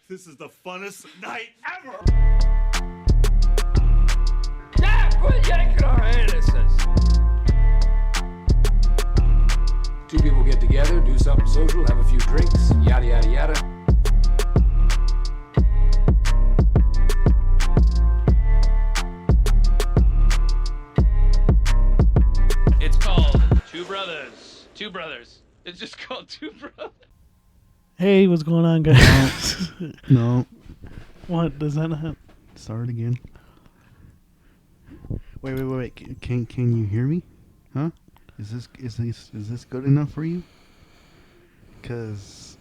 This is the funnest night ever! Yeah, quit yanking our anuses! Two people get together, do something social, have a few drinks, yada yada yada. It's called Two Brothers. Two Brothers. It's just called Two Brothers. Hey, what's going on, guys? No. What? Does that not... Start again. Wait. Can you hear me? Huh? Is this good enough for you? Because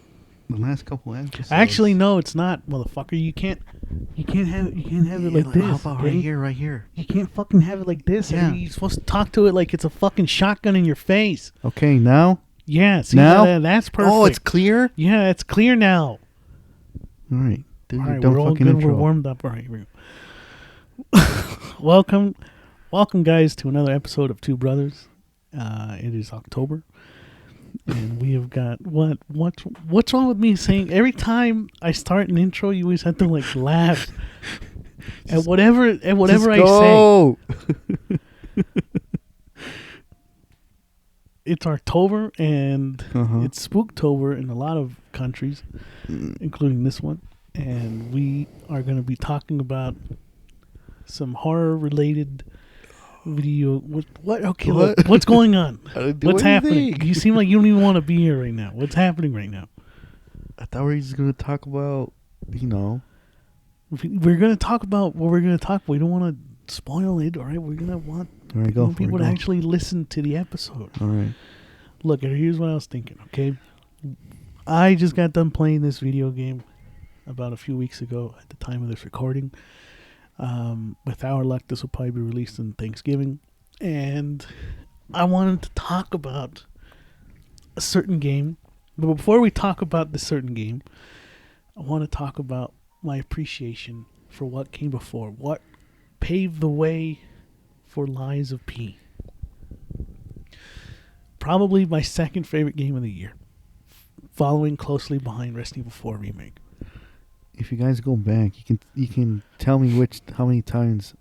the last couple episodes. Actually, no, it's not, motherfucker. You can't have it like this. How about right here? You can't fucking have it like this. Yeah. You're supposed to talk to it like it's a fucking shotgun in your face. Okay, now. Yeah, see Now? that's perfect. Oh, it's clear. Yeah, it's clear now. All right. Do All your right, dumb we're all fucking good. intro. We're warmed up. All right, here we go. Welcome, guys, to another episode of Two Brothers. It is October, and we have got what's wrong with me saying every time I start an intro, you always have to like laugh at whatever Just I go. say. It's October, and it's Spooktober in a lot of countries, including this one. And we are going to be talking about some horror-related video. What? Okay, What? look, what's going on? I didn't do What's happening? anything. You seem like you don't even want to be here right now. What's happening right now? I thought we were just gonna talk about, We're going to talk about what we're going to talk about. We don't want to spoil it, all right? We're going to want All right, go for people it, to go. actually listen to the episode. All right. Look, here's what I was thinking, okay? I just got done playing this video game about a few weeks ago at the time of this recording. With our luck, this will probably be released on Thanksgiving. And I wanted to talk about a certain game. But before we talk about the certain game, I want to talk about my appreciation for what came before. What paved the way for Lies of P. Probably my second favorite game of the year, following closely behind Resident Evil 4 Remake. If you guys go back, you can tell me how many times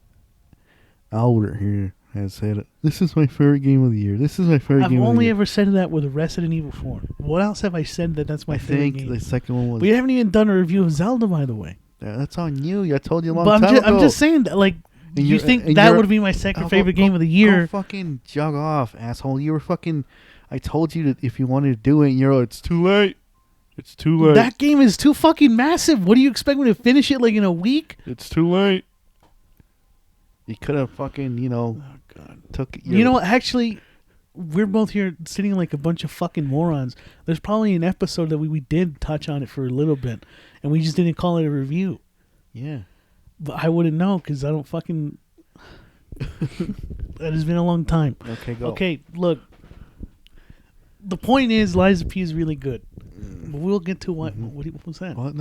Albert here has said it. This is my favorite game of the year. This is my favorite I've game of the only year. ever said that with Resident Evil 4. What else have I said that's my I favorite think game? the second one was. We haven't even done a review of Zelda, by the way. That's on you. I told you a long But time ago. I'm just saying that, like, And you you're- think and that you're- would be my second Oh, favorite go- game of the year? Go fucking jog off, asshole. You were fucking. I told you that if you wanted to do it, and you're like, it's too late. It's too late. That game is too fucking massive. What do you expect me to finish it like in a week? It's too late. You could have fucking, Oh God. took. You know what? Actually, we're both here sitting like a bunch of fucking morons. There's probably an episode that we did touch on it for a little bit, and we just didn't call it a review. Yeah. But I wouldn't know because I don't fucking. That has been a long time. Okay, go. Okay, look. The point is, Lies of P is really good. But we'll get to what was that? What?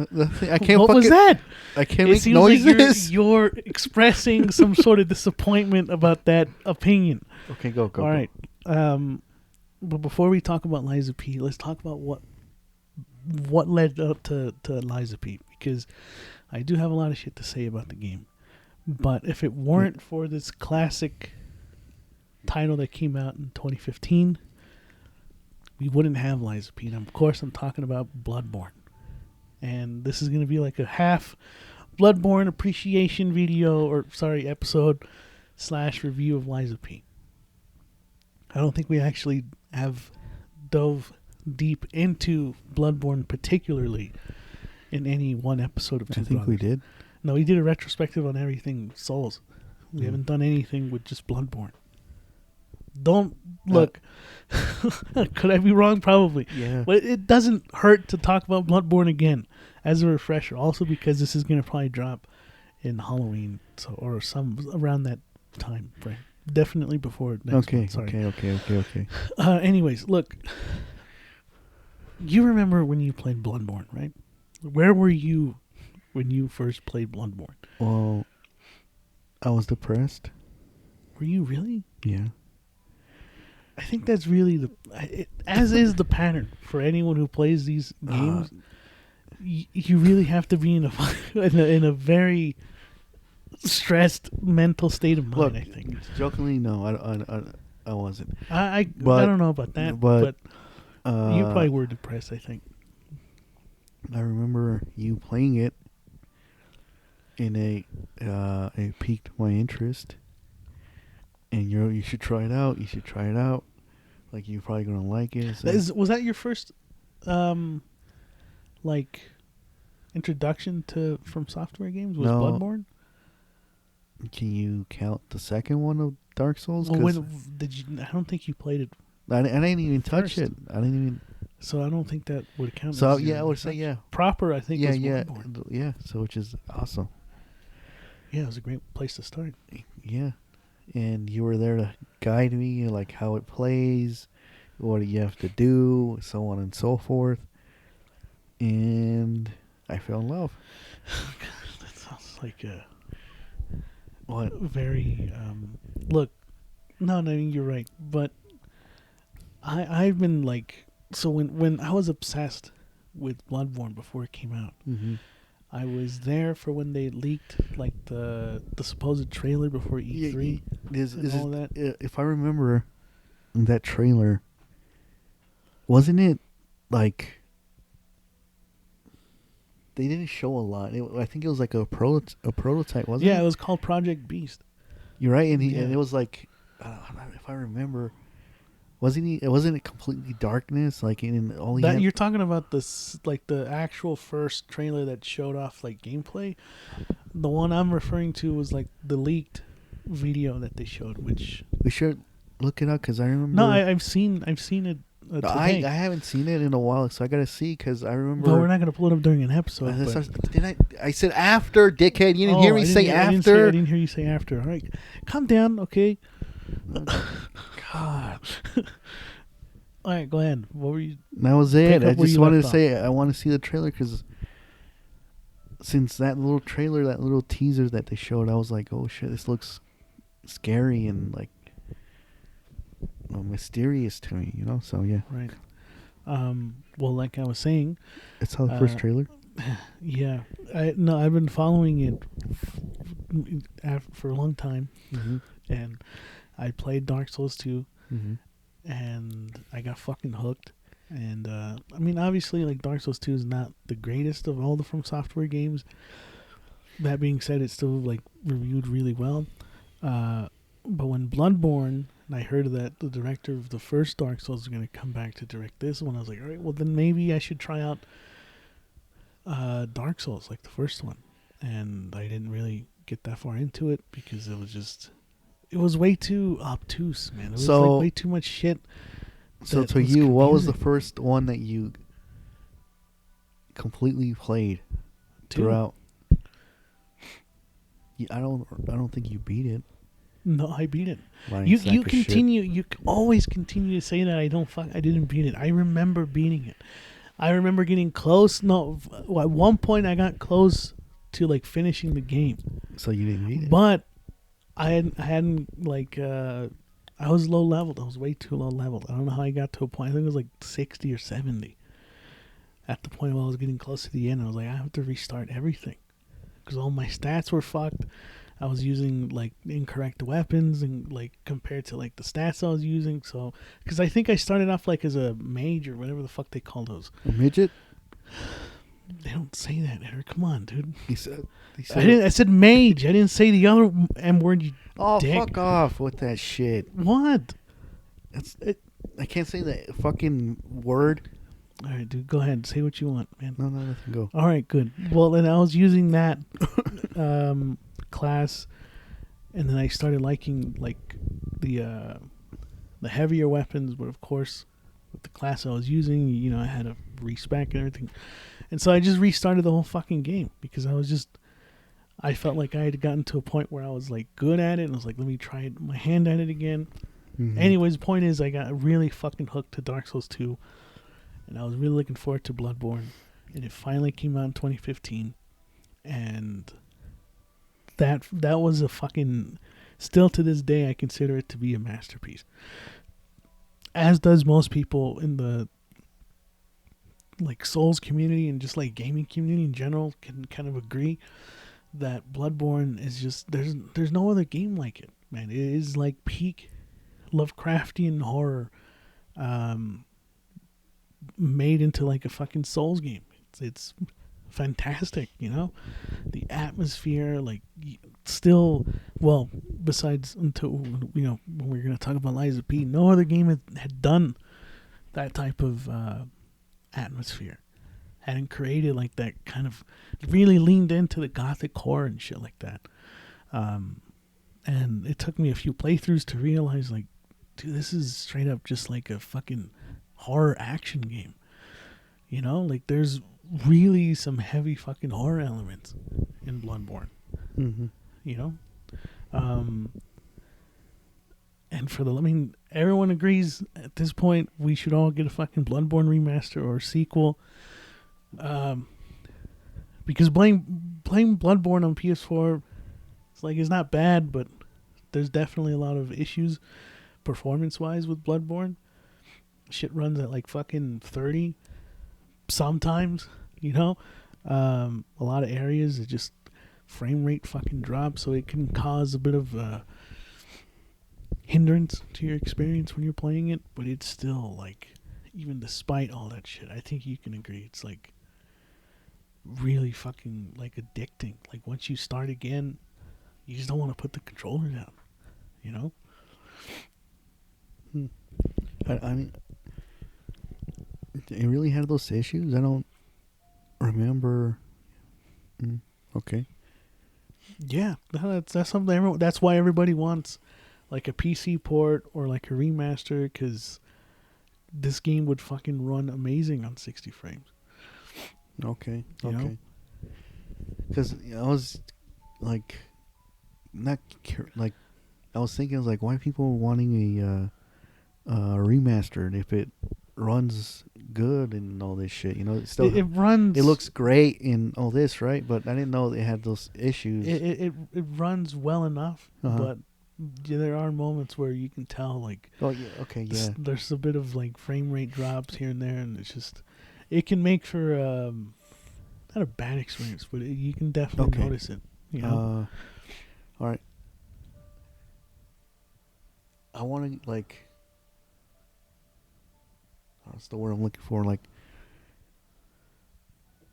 I can't. What was fucking- that? I can't It make seems like noises. you're expressing some sort of disappointment about that opinion. Okay, go. All right. But before we talk about Lies of P, let's talk about what led up to Lies of P, because I do have a lot of shit to say about the game. But if it weren't for this classic title that came out in 2015, we wouldn't have Lies of P. And of course, I'm talking about Bloodborne. And this is going to be like a half Bloodborne appreciation episode / review of Lies of P. I don't think we actually have dove deep into Bloodborne particularly in any one episode of Two I think Brothers. we did. No, we did a retrospective on everything Souls. We haven't done anything with just Bloodborne. Don't look. Could I be wrong? Probably. Yeah. But it doesn't hurt to talk about Bloodborne again as a refresher. Also because this is going to probably drop in Halloween, or some around that time frame. Definitely before next Okay. month. Sorry. Okay. Anyways, look. You remember when you played Bloodborne, right? Where were you when you first played Bloodborne? Well, I was depressed. Were you really? Yeah. I think that's really as is the pattern for anyone who plays these games. you really have to be in a very stressed mental state of mind. Look, I think. jokingly, no, I wasn't. I But- don't know about that, but, but you probably were depressed. I think. I remember you playing it, and it piqued my interest. And you should try it out. You should try it out. Like, you're probably gonna like it. So. Was that your first, like, introduction to From Software games? Was No. Bloodborne? Can you count the second one of Dark Souls? Well, 'Cause when did you? I don't think you played it, I didn't even touch first. it. I didn't even. so I don't think that would count. So as your yeah, I would say yeah. proper. I think Yeah, was yeah, Bloodborne. yeah. So which is awesome. Yeah, it was a great place to start. Yeah, and you were there to guide me, like how it plays, what you have to do, so on and so forth. And I fell in love. That sounds like a What? very look. No, I mean you're right, but I've been like so when I was obsessed with Bloodborne before it came out. Mm-hmm. I was there for when they leaked like the supposed trailer before E3 and all that. If I remember that trailer, wasn't it like they didn't show a lot? I think it was like a prototype, wasn't it? Yeah, it was called Project Beast. You're right, and Yeah. and it was like, if I remember, wasn't he? Wasn't it completely darkness? Like in all he That had, you're talking about this like the actual first trailer that showed off like gameplay. The one I'm referring to was like the leaked video that they showed, which we should look it up because I remember. no, I've seen it I today. haven't seen it in a while, so I gotta see because I remember. But we're not gonna pull it up during an episode. But Did I said after, dickhead. You didn't hear me I say I after. didn't hear you say after. All right, calm down, okay. God, All right, go ahead. What were you? that was Pick it. up I where just you wanted left to say I want to see the trailer because since that little trailer, that little teaser that they showed, I was like, oh shit, this looks scary and like mysterious to me, you know. So yeah, Right. Well, like I was saying, I saw the first trailer. yeah. I've been following it for a long time, Mm-hmm. and I played Dark Souls 2, Mm-hmm. and I got fucking hooked. And I mean, obviously, like Dark Souls 2 is not the greatest of all the From Software games. That being said, it's still like reviewed really well. But when Bloodborne, and I heard that the director of the first Dark Souls is going to come back to direct this one, I was like, all right, well then maybe I should try out Dark Souls, like the first one. And I didn't really get that far into it because it was way too obtuse, man. It was So- like way too much shit. So that to was you, what was the confusing. first one that you completely played Two. throughout? I don't think you beat it. No, I beat it. Lying You sack of shit. continue. You always continue to say that I didn't beat it. I remember beating it. I remember getting close. No, at one point I got close to like finishing the game, So you didn't beat it. but I hadn't like I was low leveled. I was way too low leveled. I don't know how I got to a point. I think it was like 60 or 70. At the point where I was getting close to the end, I was like, I have to restart everything because all my stats were fucked. I was using like incorrect weapons and like compared to like the stats I was using. So, because I think I started off like as a mage or whatever the fuck they call those. A midget? They don't say that, Eric. Come on, dude. He said. I said mage. I didn't say the other M word. You Oh, dick. fuck off with that shit. What? That's it. I can't say that fucking word. All right, dude. Go ahead. Say what you want, man. No, nothing. Go. All right, good. Well, then I was using that class, and then I started liking like the heavier weapons. But of course, with the class I was using, you know, I had a respec and everything, and so I just restarted the whole fucking game because I felt like I had gotten to a point where I was like good at it, and I was like, let me try my hand at it again. Mhm. Anyways, the point is, I got really fucking hooked to Dark Souls 2, and I was really looking forward to Bloodborne, and it finally came out in 2015, and that was a fucking, still to this day, I consider it to be a masterpiece. As does most people in the like Souls community and just like gaming community in general can kind of agree that Bloodborne is just there's no other game like it, man. It is like peak Lovecraftian horror, made into like a fucking Souls game. It's fantastic, you know. The atmosphere, like, still, well, besides until when we're gonna talk about Lies of P, no other game had done that type of atmosphere, hadn't created like that kind of, really leaned into the gothic horror and shit like that. And it took me a few playthroughs to realize, like, dude, this is straight up just like a fucking horror action game. You know, like, there's really some heavy fucking horror elements in Bloodborne. Mm-hmm. You know? And everyone agrees at this point we should all get a fucking Bloodborne remaster or sequel. Because playing Bloodborne on PS4, it's not bad, but there's definitely a lot of issues performance-wise with Bloodborne. Shit runs at like fucking 30 sometimes, you know. A lot of areas it just frame rate fucking drops, so it can cause a bit of hindrance to your experience when you're playing it. But it's still, like, even despite all that shit, I think you can agree it's like really fucking like addicting. Like, once you start again, you just don't want to put the controller down, you know. I mean, it really had those issues. I don't remember. Okay. Yeah, that's something. That's why everybody wants like a PC port or like a remaster, because this game would fucking run amazing on 60 frames. Okay. You know? Because I was like, I was thinking, like, why are people wanting a remastered if it runs good and all this shit? You know, it still it runs. It looks great in all this, right? But I didn't know they had those issues. It runs well enough, Uh-huh. but there are moments where you can tell, like, Oh yeah, okay, yeah. there's a bit of like frame rate drops here and there, and it's just, it can make for not a bad experience, but you can definitely notice it. You know. All right. I want to, like, what's the word I'm looking for? Like,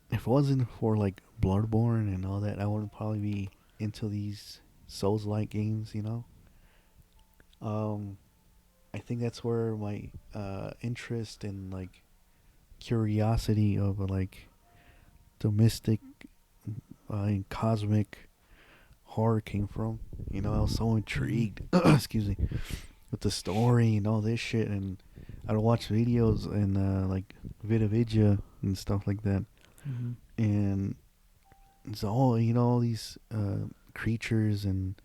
if it wasn't for like Bloodborne and all that, I wouldn't probably be into these Souls-like games, you know. I think that's where my interest and like curiosity of like the mystic and cosmic horror came from. You know, I was so intrigued. Excuse me. With the story and all this shit, and I'd watch videos and like Vidavidya and stuff like that, and it's all, you know, all these creatures and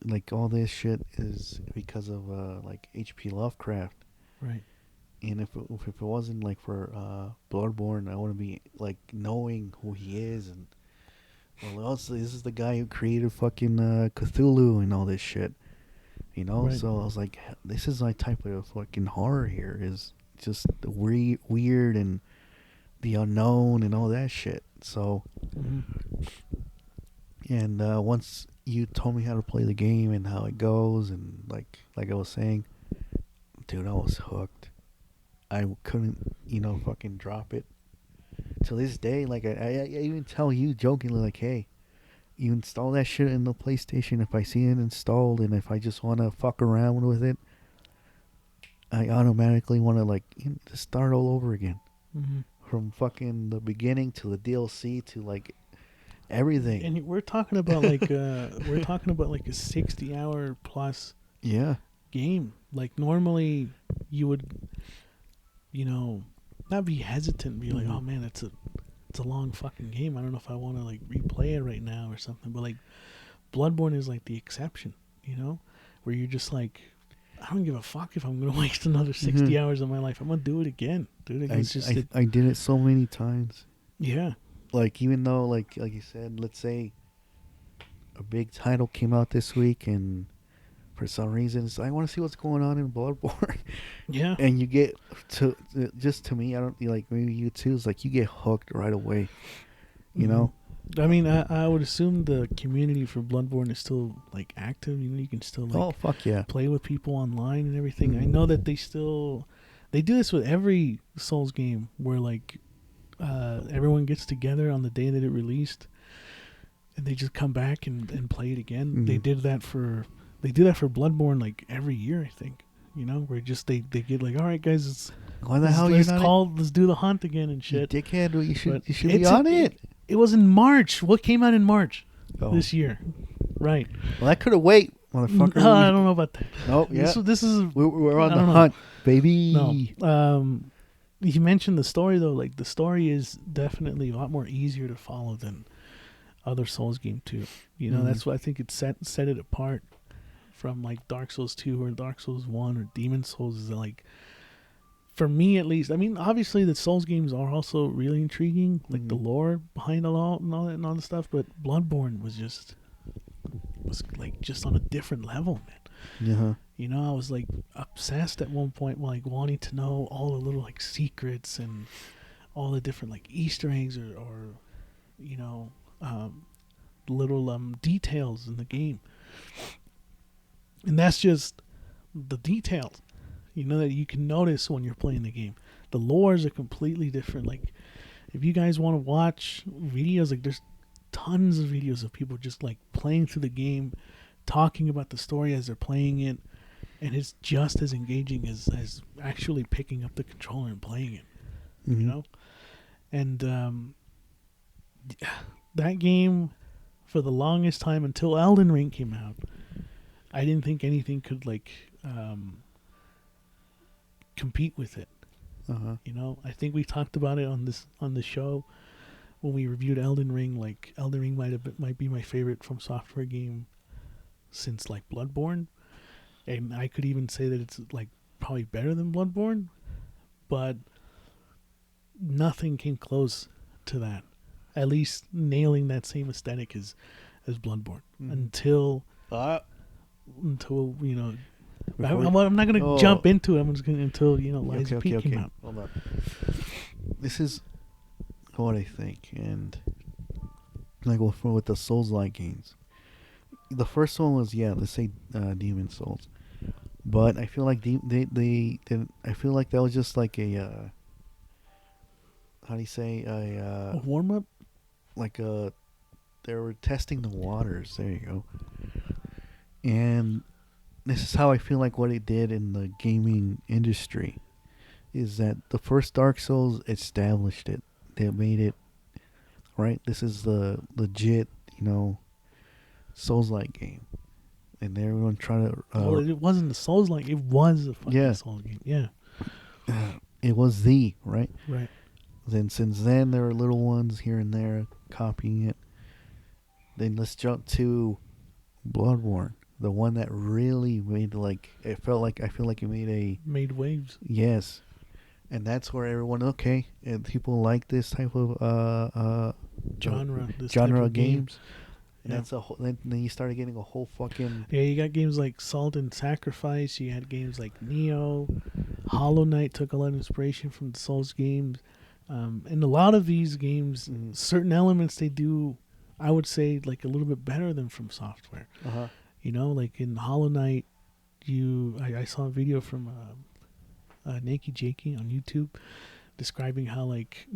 like all this shit is because of like H.P. Lovecraft, Right. and if it wasn't like for Bloodborne, I wouldn't be like knowing who he is, and well, also this is the guy who created fucking Cthulhu and all this shit. You know, Right. so I was like, this is my type of fucking horror here, is just the weird and the unknown and all that shit. So, and once you told me how to play the game and how it goes, and like I was saying, dude, I was hooked. I couldn't, you know, fucking drop it. To this day, like, I even tell you jokingly, like, hey, you install that shit in the PlayStation. If I see it installed and if I just want to fuck around with it, I automatically want to, like, just start all over again. From fucking the beginning to the DLC to like everything. And we're talking about like a 60-hour plus game. Like, normally you would, you know, not be hesitant and be like, oh man, it's a long fucking game. I don't know if I want to like replay it right now or something. But like, Bloodborne is like the exception, you know, where you're just like, I don't give a fuck if I'm gonna waste another 60 hours of my life. I'm gonna do it again, dude. I did it so many times. Yeah. Like, even though like you said, let's say a big title came out this week, and for some reason, it's, I want to see what's going on in Bloodborne. Yeah. And you get to just to me, I don't like maybe you too. It's like you get hooked right away. You know. I mean, I would assume the community for Bloodborne is still like active. You know, you can still like Oh fuck yeah. play with people online and everything. I Mhm. know that they do this with every Souls game where like everyone gets together on the day that it released, and they just come back and play it again. They Mhm. did that for Bloodborne like every year, I think. You know, where just they get like, all right, guys, Why the hell you not? let's do the hunt again and You shit. dickhead! You should But be it's on it. It was in March. What came out in March Oh. this year? Right. Well, I could have wait, motherfucker. I don't know about that. Nope. Yeah. This is We're on I the don't know. hunt, baby. no. You mentioned the story though. Like the story is definitely a lot more easier to follow than other Souls game too. You know, Mhm. that's what I think it set it apart from like Dark Souls 2 or Dark Souls 1 or Demon Souls. Is that, like, for me at least, I mean, obviously the Souls games are also really intriguing, like the lore behind it all and all that and all the stuff. But Bloodborne was like just on a different level, man. Yeah. You know, I was like obsessed at one point, like wanting to know all the little like secrets and all the different like Easter eggs or you know, little details in the game. And that's just the details, you know, that you can notice when you're playing the game. The lores are completely different. Like, if you guys want to watch videos, like there's tons of videos of people just like playing through the game, talking about the story as they're playing it, and it's just as engaging as actually picking up the controller and playing it. Mhm. You know, and that game, for the longest time until Elden Ring came out, I didn't think anything could like compete with it. Uh-huh. You know, I think we talked about it on the show when we reviewed Elden Ring. Like, Elden Ring might be my favorite From Software game since like Bloodborne, and I could even say that it's like probably better than Bloodborne, but nothing came close to that. At least nailing that same aesthetic as Bloodborne until you know. I'm not gonna jump into it. I'm just gonna until you know Lies of P came out. Hold on. This is what I think, and like with the Souls-like games. The first one was let's say Demon Souls, but I feel like I feel like that was just like a how do you say A warm up. like a they were testing the waters. There you go. And this is how I feel like what it did in the gaming industry is that the first Dark Souls established it. They made it right. This is the legit, you know, Souls-like game, and everyone trying to. Well, it wasn't the Souls like it was a fucking Yeah. Souls game. Yeah. It was right. Right. Then since then there were little ones here and there copying it. Then let's jump to Bloodborne, the one that really made I feel like it Made waves. yes, and that's where everyone and people like this type of Genre. This genre type of games. And Yeah. that's a whole. Then you started getting a whole fucking Yeah, you got games like Salt and Sacrifice. You had games like Neo. Hollow Knight took a lot of inspiration from the Souls games. And a lot of these games, certain elements they do, I would say, like a little bit better than From Software. You know, like in Hollow Knight, I saw a video from Nakey Jakey on YouTube describing how like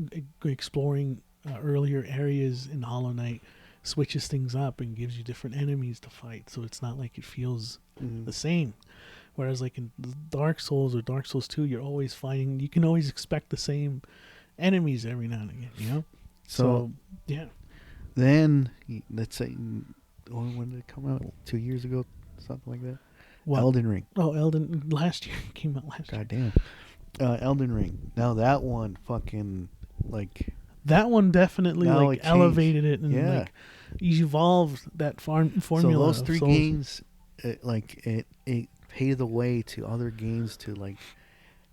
exploring earlier areas in Hollow Knight switches things up and gives you different enemies to fight, so it's not like it feels the same. Whereas like in Dark Souls or Dark Souls 2, you're always fighting. You can always expect the same enemies every now and again. You know. So yeah. Then let's say, when did it come out? 2 years ago, something like that. What? Elden Ring. Oh, Elden last year came out last year. God damn. Elden Ring. Now that one fucking like. That one definitely Now like it elevated it and Yeah. like evolved that formula. So those of three Souls. games, it paved the way to other games to like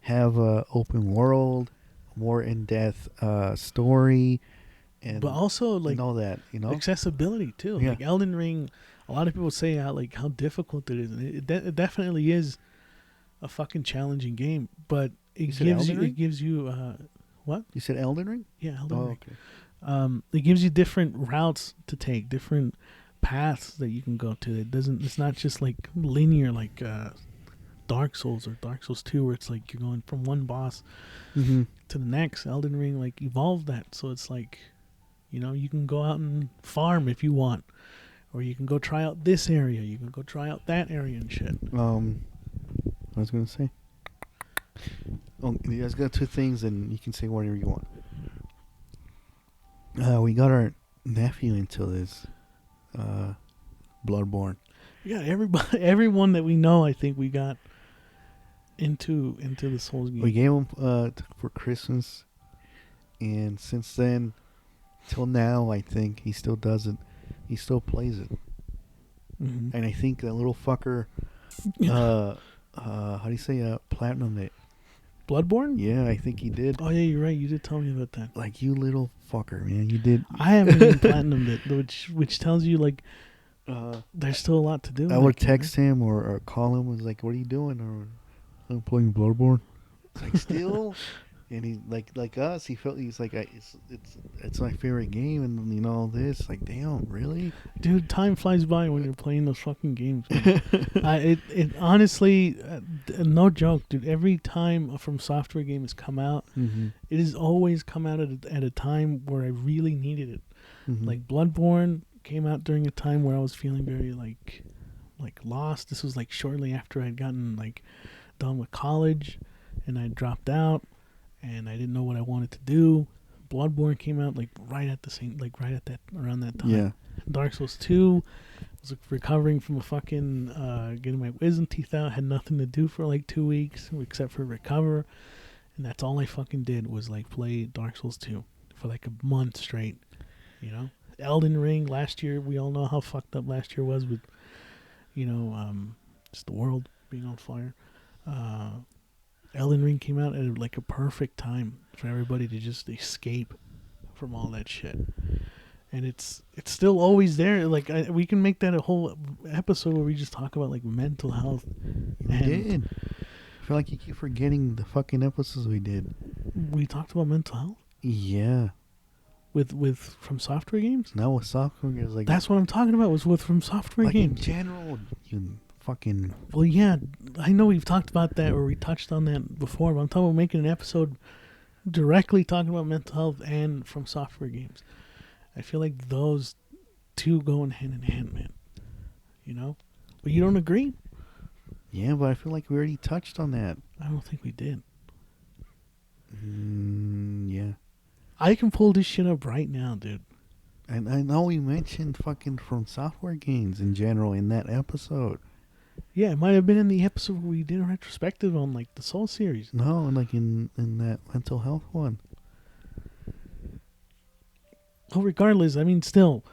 have a open world, more in-depth story, and But also like all that, you know. accessibility too. Yeah. Like Elden Ring, a lot of people say how difficult it is. And it definitely is a fucking challenging game, but You said Elden Ring? it gives you what? You said Elden Ring? Yeah, Elden Oh, Ring. okay. It gives you different routes to take, different paths that you can go to. It's not just like linear like Dark Souls or Dark Souls 2 where it's like you're going from one boss Mm-hmm. to the next. Elden Ring like evolved that, so it's like, you can go out and farm if you want, or you can go try out this area, you can go try out that area and shit. I was gonna say. Oh, you guys got two things, and you can say whatever you want. We got our nephew into this Bloodborne. Yeah, everyone that we know, I think we got into the Souls game. We gave him for Christmas, and since then, till now, I think he still does it. He still plays it, Mhm. and I think that little fucker, how do you say, platinum it? Bloodborne? Yeah, I think he did. Oh yeah, you're right. You did tell me about that. Like, you little fucker, man, you did. I haven't even platinumed it, which tells you like there's still a lot to do. I would text him or call him. Was like, "What are you doing?" Or, "I'm playing Bloodborne." It's like, still, and he like us. He's like, it's my favorite game, and all this. Like, damn, really? Dude, time flies by when you're playing those fucking games. Man. It honestly, no joke, dude. Every time a From Software game has come out, Mm-hmm. it has always come out at a time where I really needed it. Mm-hmm. Like Bloodborne came out during a time where I was feeling very like lost. This was like shortly after I'd gotten like done with college, and I dropped out, and I didn't know what I wanted to do. Bloodborne came out like right at around that time. Yeah. Dark Souls 2 was like, recovering from a fucking getting my wisdom teeth out. Had nothing to do for like 2 weeks except for recover, and that's all I fucking did was like play Dark Souls 2 for like a month straight. Elden Ring last year, we all know how fucked up last year was with just the world being on fire. Elden Ring came out at like a perfect time for everybody to just escape from all that shit. And it's still always there. Like we can make that a whole episode where we just talk about like mental health. We did. I feel like you keep forgetting the fucking episodes we did. We talked about mental health Yeah. with From Software games. Now with software games, like, That's what I'm talking about. Was with From Software like games. in general, you fucking. Well, yeah, I know we've talked about that or we touched on that before, but I'm talking about making an episode directly talking about mental health and From Software games. I feel like those two going hand in hand, man. But you don't agree? Yeah, but I feel like we already touched on that. I don't think we did. Yeah. I can pull this shit up right now, dude. And I know we mentioned fucking From Software games in general in that episode. Yeah, it might have been in the episode where we did a retrospective on like the Soul series. No, like in that mental health one. Well, regardless, I mean, still,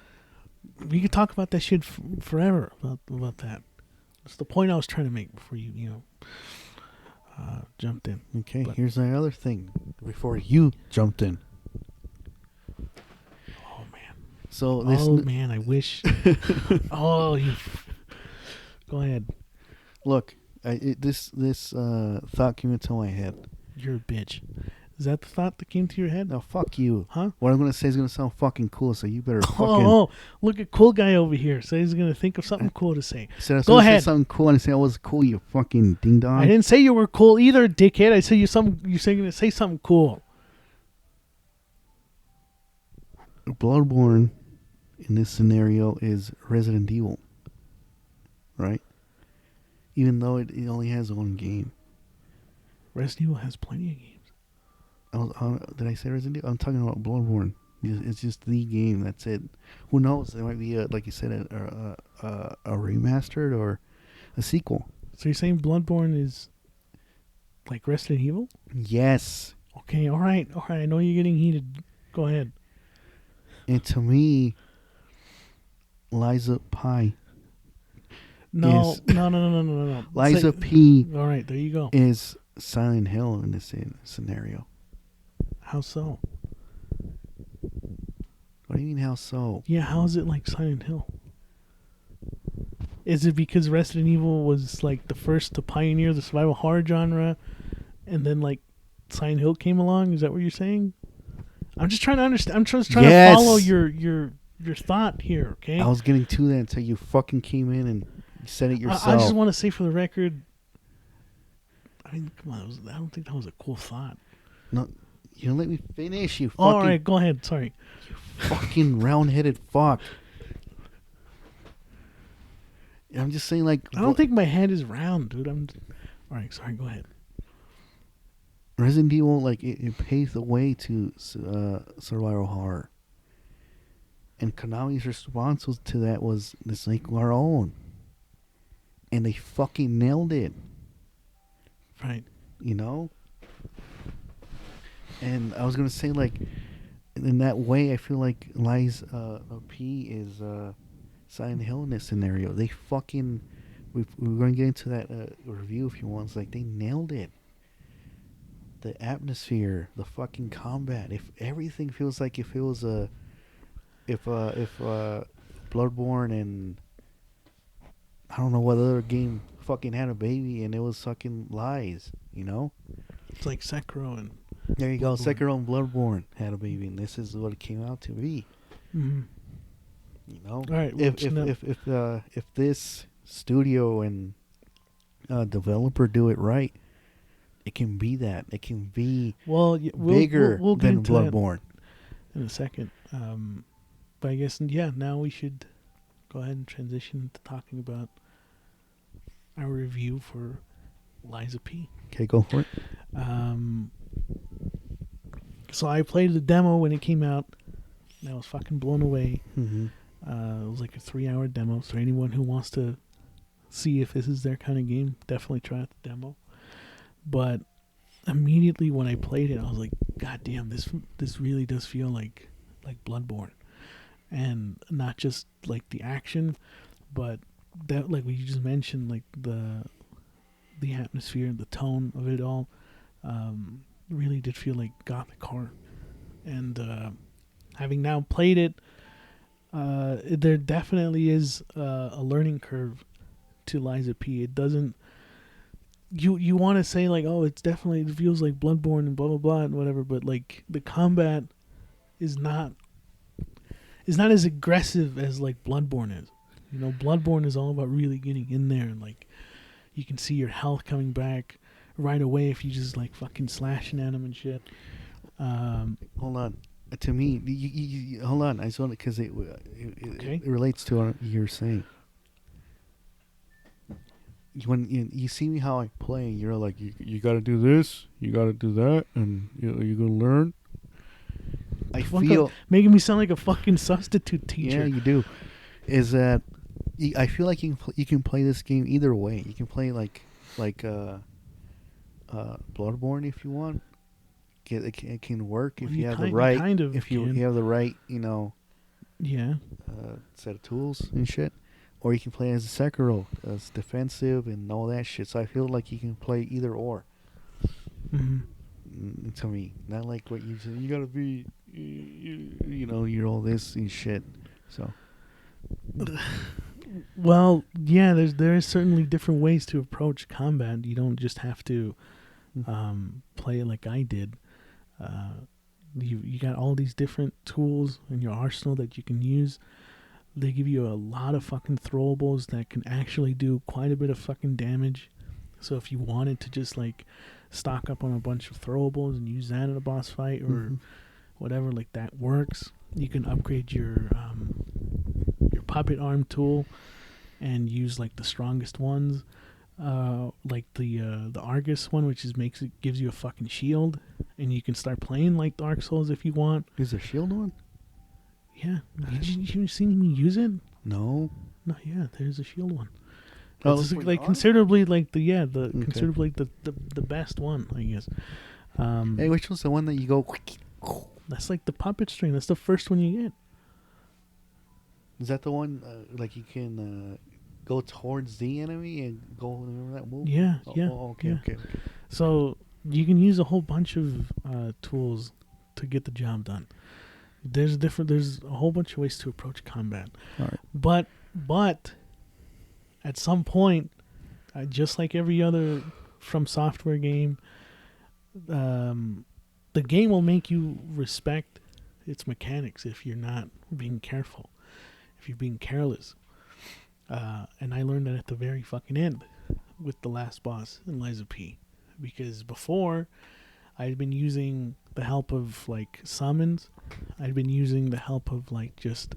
we could talk about that shit forever about that. That's the point I was trying to make before you jumped in. Okay, But- here's my other thing before you jumped in. Oh man. So this Oh man, I wish. Oh, you. Go ahead. look, this thought came into my head. You're a bitch. Is that the thought that came to your head? Now fuck you. Huh? What I'm gonna say is gonna sound fucking cool, so you better fucking. Oh, look at cool guy over here. So he's gonna think of something cool to say. Said I was Go gonna say ahead. something cool, and I said I was cool. You fucking ding dong. I didn't say you were cool either, dickhead. I said you're gonna say something cool. Bloodborne in this scenario is Resident Evil, right? Even though it only has one game. Resident Evil has plenty of games. Did I say Resident Evil? I'm talking about Bloodborne. It's just the game. That's it. Who knows? There might be, like you said, a remastered or a sequel. So you're saying Bloodborne is like Resident Evil? Yes. Okay, all right. I know you're getting heated. Go ahead. And to me, Liza P. No. Liza Say- P. All right, there you go. is Silent Hill in this scenario. How so? What do you mean, how so? Yeah, how is it like Silent Hill? Is it because Resident Evil was like the first to pioneer the survival horror genre, and then like Silent Hill came along? Is that what you're saying? I'm just trying to understand. I'm just trying to follow your thought here. Okay. I was getting to that until you fucking came in and said it yourself. I just want to say for the record. I mean, come on. I don't think that was a cool thought. No, you don't let me finish. You fucking. All right, go ahead. Sorry. Fucking round-headed fuck. I'm just saying, like, I don't think my head is round, dude. All right. Sorry. Go ahead. Resident Evil, like, it paved the way to survival horror, and Konami's response to that was let's make our own, and they fucking nailed it. Right. You know. And I was gonna say, like, in that way, I feel like Lies P is Silent Hill in this scenario. They fucking we're going to get into that review if you want. It's like they nailed it. The atmosphere, the fucking combat. If everything feels like if it was if Bloodborne and I don't know what other game fucking had a baby and it was fucking Lies, you know. It's like Sekiro and. There you go. Sekiro and Bloodborne had a baby, and this is what it came out to be. Mm-hmm. You know, all right. If this studio and developer do it right, it can be that. It can be bigger we'll than Bloodborne. In a second, but I guess now we should go ahead and transition to talking about our review for Lies P. Okay, go for it. So I played the demo when it came out, and I was fucking blown away. Mm-hmm. It was like a 3-hour demo, so anyone who wants to see if this is their kind of game, definitely try out the demo. But immediately when I played it, I was like, God damn, this really does feel like Bloodborne. And not just like the action, but that, like what you just mentioned, like the atmosphere, the tone of it all, really did feel like gothic horror. And having now played it, there definitely is a learning curve to Lies P. It doesn't. You want to say like, oh, it feels like Bloodborne and blah blah blah and whatever, but like the combat is not as aggressive as like Bloodborne is. You know, Bloodborne is all about really getting in there and like you can see your health coming back right away if you just like fucking slashing at them and shit. Hold on. To me, you hold on. I just want because it relates to what you're saying. When you see me how I play, you're like, you got to do this, you got to do that, and you're going to learn. I feel making me sound like a fucking substitute teacher. Yeah, you do. Is that I feel like you can play this game either way. You can play like Bloodborne if you want. It can work if you have the right you have the right set of tools and shit. Or you can play as a Sekiro, as defensive and all that shit. So I feel like you can play either or. Mm-hmm. To me, not like what you said. You gotta be, you're all this and shit. So. Well, yeah, there is certainly different ways to approach combat. You don't just have to play it like I did. You got all these different tools in your arsenal that you can use. They give you a lot of fucking throwables that can actually do quite a bit of fucking damage. So if you wanted to just like stock up on a bunch of throwables and use that in a boss fight or whatever, like that works. You can upgrade your puppet arm tool and use like the strongest ones, like the Argus one, which gives you a fucking shield, and you can start playing like Dark Souls if you want. Is there a shield one? Yeah, you seen me use it? No. Yeah, there's a shield one. Oh, it's like considerably like considerably the best one, I guess. Hey, which one's the one that you go? That's like the puppet string. That's the first one you get. Is that the one like you can go towards the enemy and go? Remember that move? Yeah, okay. So you can use a whole bunch of tools to get the job done. There's a whole bunch of ways to approach combat. All right. But at some point, just like every other From Software game, the game will make you respect its mechanics if you're not being careful, if you're being careless. And I learned that at the very fucking end with the last boss in Lies of P. Because before, I'd been using the help of like summons. I'd been using the help of like just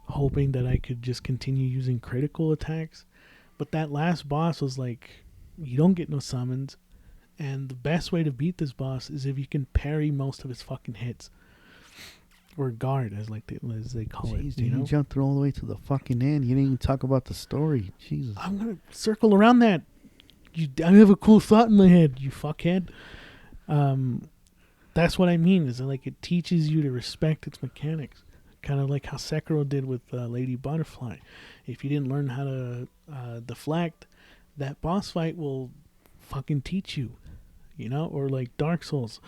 hoping that I could just continue using critical attacks. But that last boss was like, you don't get no summons. And the best way to beat this boss is if you can parry most of his fucking hits. Or guard, as they call it. Jeez, You dude, know? you jumped all the way to the fucking end. You didn't even talk about the story. Jesus. I'm going to circle around that. I have a cool thought in my head, you fuckhead. That's what I mean, is that, like, it teaches you to respect its mechanics. Kind of like how Sekiro did with Lady Butterfly. If you didn't learn how to deflect, that boss fight will fucking teach you. You know? Or like Dark Souls.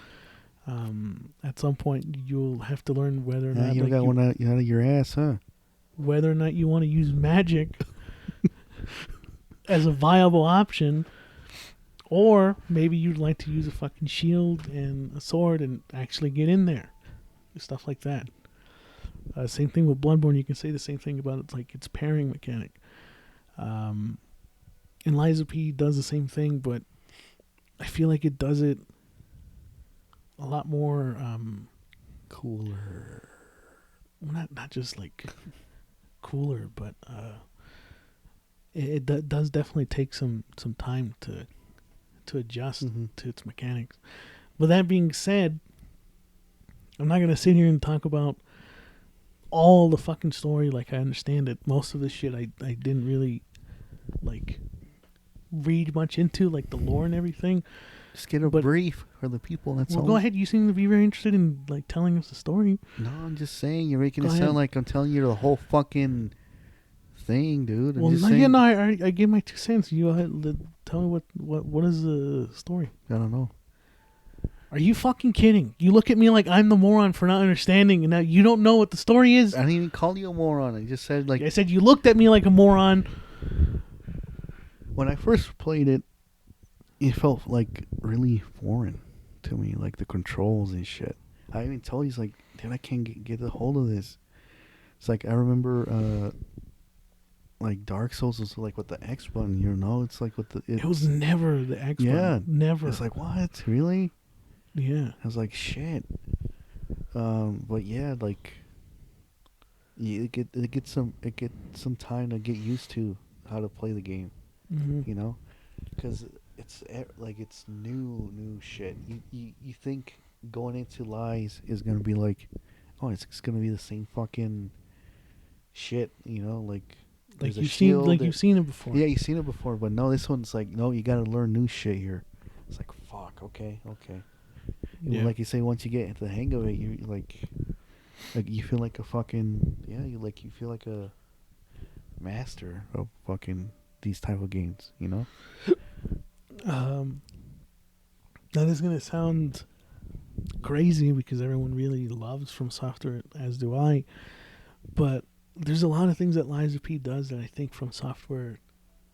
At some point, you'll have to learn whether or not You got one out of your ass, huh? whether or not you want to use magic as a viable option, or maybe you'd like to use a fucking shield and a sword and actually get in there. Stuff like that. Same thing with Bloodborne. You can say the same thing about it, like its pairing mechanic. And Lies of P does the same thing, but I feel like it does it a lot more Cooler. not just like cooler, but it does definitely take some time to adjust to its mechanics. With that being said, I'm not gonna sit here and talk about all the fucking story like I understand it. Most of the shit I didn't really like read much into, like the lore and everything. Just get a brief for the people. That's all. Go ahead. You seem to be very interested in like telling us the story. No, I'm just saying. You're making Go it ahead. sound like I'm telling you the whole fucking thing, dude. I'm Well, just no, saying. yeah, no, I gave my 2 cents. You tell me what is the story? I don't know. Are you fucking kidding? You look at me like I'm the moron for not understanding, and now you don't know what the story is? I didn't even call you a moron. I just said, like, I said you looked at me like a moron. when I first played it, it felt like really foreign to me, like the controls and shit. I even told you, like, dude, I can't get a hold of this. It's like, I remember, like, Dark Souls was like with the X button, you know? It's like with the... It was never the X yeah, button. Never. It's like, what? Really? Yeah. I was like, shit. But yeah, like, it gets some time to get used to how to play the game, you know? Because it's new shit. You think going into Lies is gonna be like, oh, it's gonna be the same fucking shit, you know? Like you've seen it before. Yeah, you've seen it before, but no, this one's like, no, you gotta learn new shit here. It's like, fuck, okay. Yeah. Like you say, once you get into the hang of it, you like you feel like a fucking you feel like a master of fucking these type of games, you know? That is gonna sound crazy because everyone really loves From Software, as do I. But there's a lot of things that Lies of P does that I think From Software,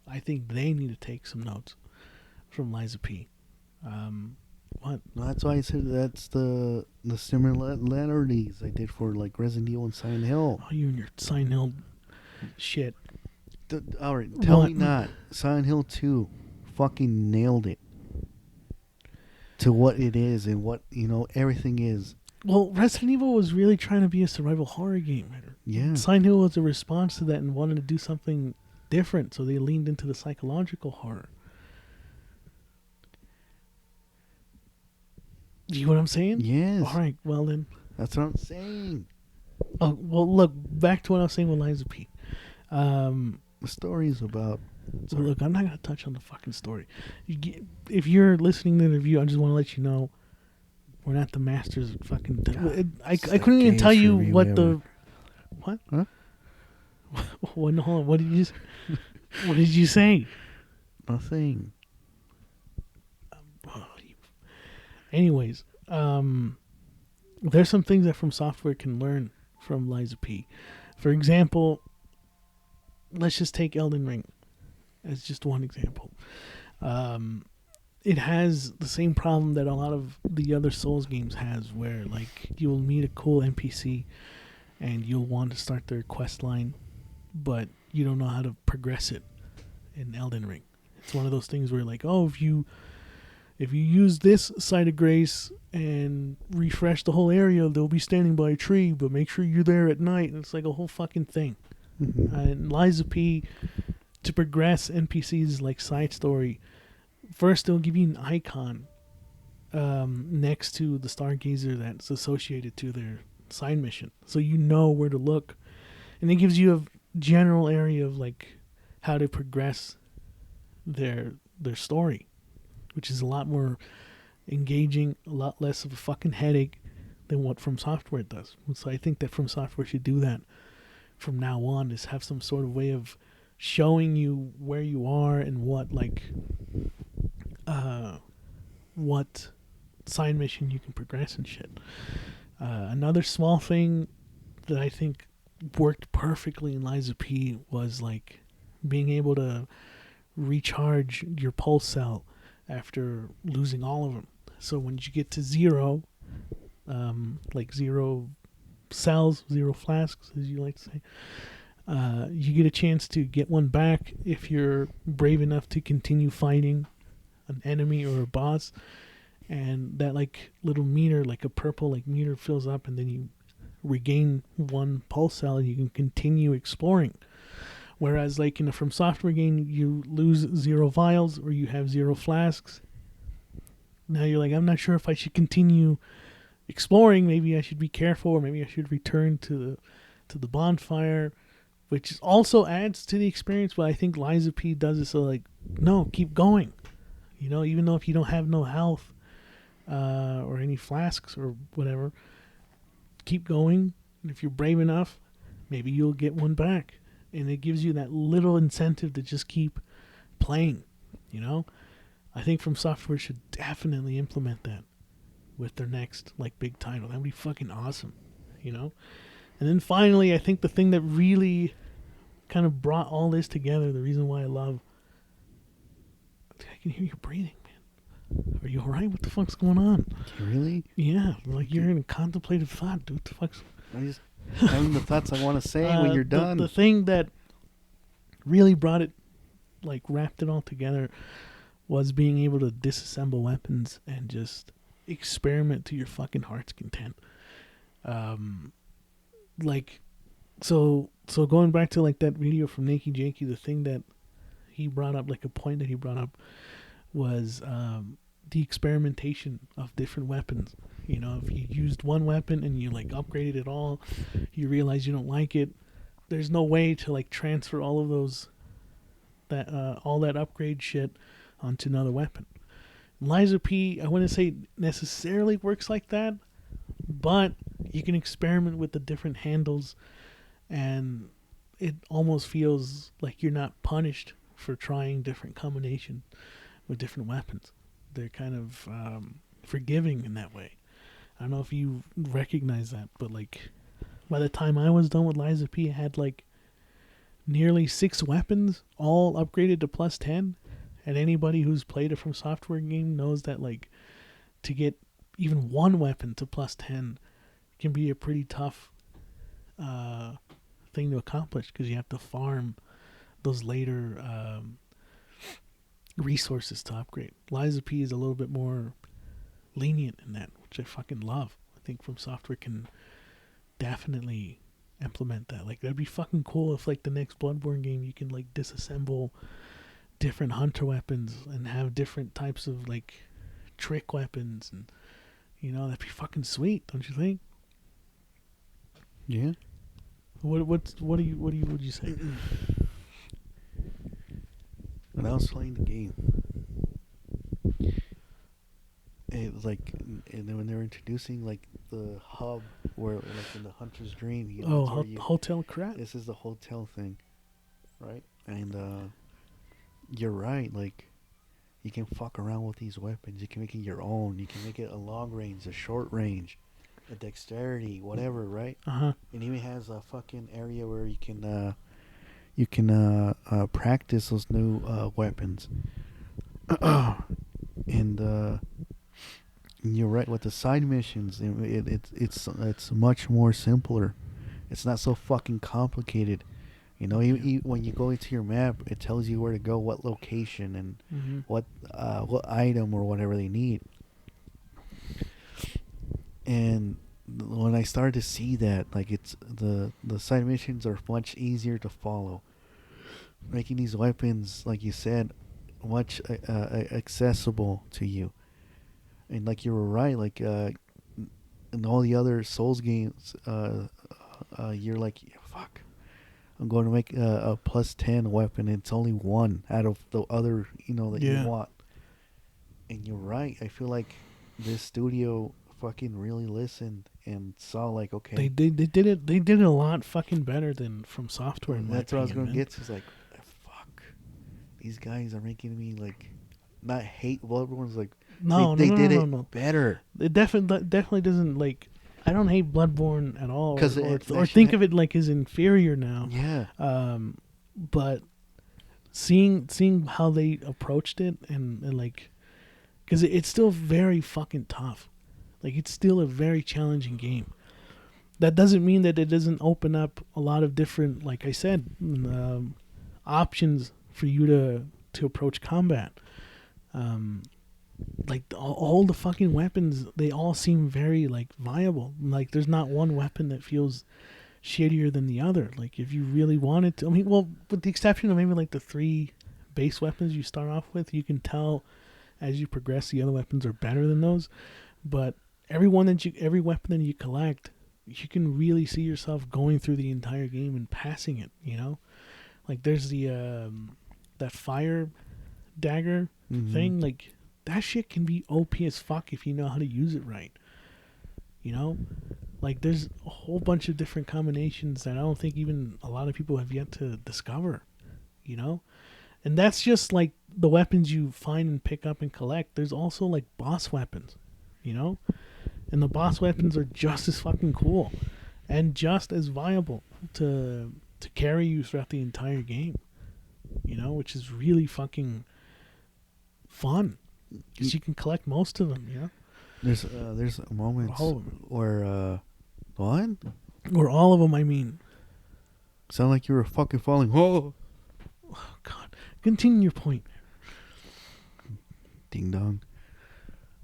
I think they need to take some notes from Lies of P. What? No, that's why I said that's the similarities I did for like Resident Evil and Silent Hill. Oh, you and your Silent Hill shit. Alright, tell me not. Silent Hill 2 fucking nailed it to what it is and what, you know, everything is. Well, Resident Evil was really trying to be a survival horror game. Yeah. Silent Hill was a response to that and wanted to do something different, so they leaned into the psychological horror. You know what I'm saying? Yes. All right, well then. That's what I'm saying. Oh, well, look, back to what I was saying with Lies of P. The story's about... So look, I'm not going to touch on the fucking story. If you're listening to the review, I just want to let you know we're not the masters of fucking... God, I couldn't even tell you what the... What? Huh? What, no, hold on. What did you... What did you say? Nothing. Anyways, there's some things that From Software can learn from Lies of P. For example, let's just take Elden Ring. as just one example. It has the same problem that a lot of the other Souls games has, where like you'll meet a cool NPC and you'll want to start their quest line, but you don't know how to progress it in Elden Ring. It's one of those things where like, oh, if you use this site of grace and refresh the whole area, they'll be standing by a tree, but make sure you're there at night. And it's like a whole fucking thing. And Liza P, to progress NPCs like side story, first they'll give you an icon next to the Stargazer that's associated to their side mission, so you know where to look, and it gives you a general area of like how to progress their story, which is a lot more engaging, a lot less of a fucking headache than what From Software does. So I think that From Software should do that from now on, is have some sort of way of showing you where you are and what like what side mission you can progress and shit. Another small thing that I think worked perfectly in Liza P was like being able to recharge your pulse cell after losing all of them. So when you get to zero, like 0 cells, 0 flasks, as you like to say, you get a chance to get one back if you're brave enough to continue fighting an enemy or a boss. And that like little meter, like a purple like meter, fills up, and then you regain 1 pulse cell and you can continue exploring. Whereas like in a From Software game, you lose 0 vials or you have 0 flasks. Now you're like, I'm not sure if I should continue exploring. Maybe I should be careful, or maybe I should return to the bonfire, which also adds to the experience. But I think Liza P does it so like, no, keep going. You know, even though if you don't have no health or any flasks or whatever, keep going. And if you're brave enough, maybe you'll get one back. And it gives you that little incentive to just keep playing, you know? I think From Software should definitely implement that with their next, like, big title. That would be fucking awesome, you know? And then finally, I think the thing that really kind of brought all this together, the reason why I love... I can hear you breathing, man. Are you alright? What the fuck's going on? Really? Yeah, like you're in a contemplative thought, dude. What the fuck's... I'm just having the thoughts I want to say when you're done. The thing that really brought it, like, wrapped it all together was being able to disassemble weapons and just experiment to your fucking heart's content. Like, so going back to, like, that video from Nakey Jakey, the thing that he brought up, like, a point that he brought up was the experimentation of different weapons. You know, if you used one weapon and you, like, upgraded it all, you realize you don't like it, there's no way to, like, transfer all of those, all that upgrade shit onto another weapon. Liza P, I wouldn't say necessarily works like that, but you can experiment with the different handles, and it almost feels like you're not punished for trying different combinations with different weapons. They're kind of forgiving in that way. I don't know if you recognize that, but, like, by the time I was done with Liza P, I had, like, nearly 6 weapons, all upgraded to plus 10. And anybody who's played a From Software game knows that, like, to get even one weapon to plus 10 can be a pretty tough thing to accomplish, because you have to farm those later resources to upgrade. Liza P is a little bit more lenient in that, which I fucking love. I think From Software can definitely implement that. Like, that'd be fucking cool if, like, the next Bloodborne game you can, like, disassemble different hunter weapons and have different types of, like, trick weapons, and, you know, that'd be fucking sweet, don't you think? Yeah. What would you say? When I was playing the game, it was like, and then when they were introducing, like, the hub where, like, in the Hunter's Dream, you know, Hotel Krat? This is the hotel thing, right? And you're right, like, you can fuck around with these weapons. You can make it your own. You can make it a long range, a short range, a dexterity, whatever, right? Uh-huh. It even has a fucking area where you you can practice those new weapons. And you're right with the side missions. It's much more simpler. It's not so fucking complicated. You know, when you go into your map, it tells you where to go, what location, and what item or whatever they need. And when I started to see that, like, it's the side missions are much easier to follow, making these weapons, like you said, much accessible to you. And like you were right, like in all the other Souls games, you're like, fuck, I'm going to make a plus 10 weapon. It's only one out of the other, that you want. And you're right. I feel like this studio fucking really listened and saw, like, okay, They did it. They did it a lot fucking better than From Software. In that's my what I was opinion, going to get to. Is like, fuck, these guys are making me like not hate Bloodborne. Like, they did it better. It definitely doesn't, like. I don't hate Bloodborne at all, or think of it like as inferior now. Yeah. But seeing how they approached it and like, because it's still very fucking tough. Like, it's still a very challenging game. That doesn't mean that it doesn't open up a lot of different, like I said, options for you to approach combat. Like, all the fucking weapons, they all seem very, like, viable. Like, there's not one weapon that feels shittier than the other. Like, if you really wanted to, I mean, well, with the exception of maybe like the 3 base weapons you start off with, you can tell as you progress the other weapons are better than those. But every weapon that you collect, you can really see yourself going through the entire game and passing it, Like, there's the that fire dagger thing. Like, that shit can be OP as fuck if you know how to use it right. Like, there's a whole bunch of different combinations that I don't think even a lot of people have yet to discover, And that's just, like, the weapons you find and pick up and collect. There's also, like, boss weapons, And the boss weapons are just as fucking cool and just as viable to carry you throughout the entire game, which is really fucking fun because you can collect most of them, There's moments where what? Or all of them, I mean. Sound like you were fucking falling. Oh God. Continue your point. Ding dong.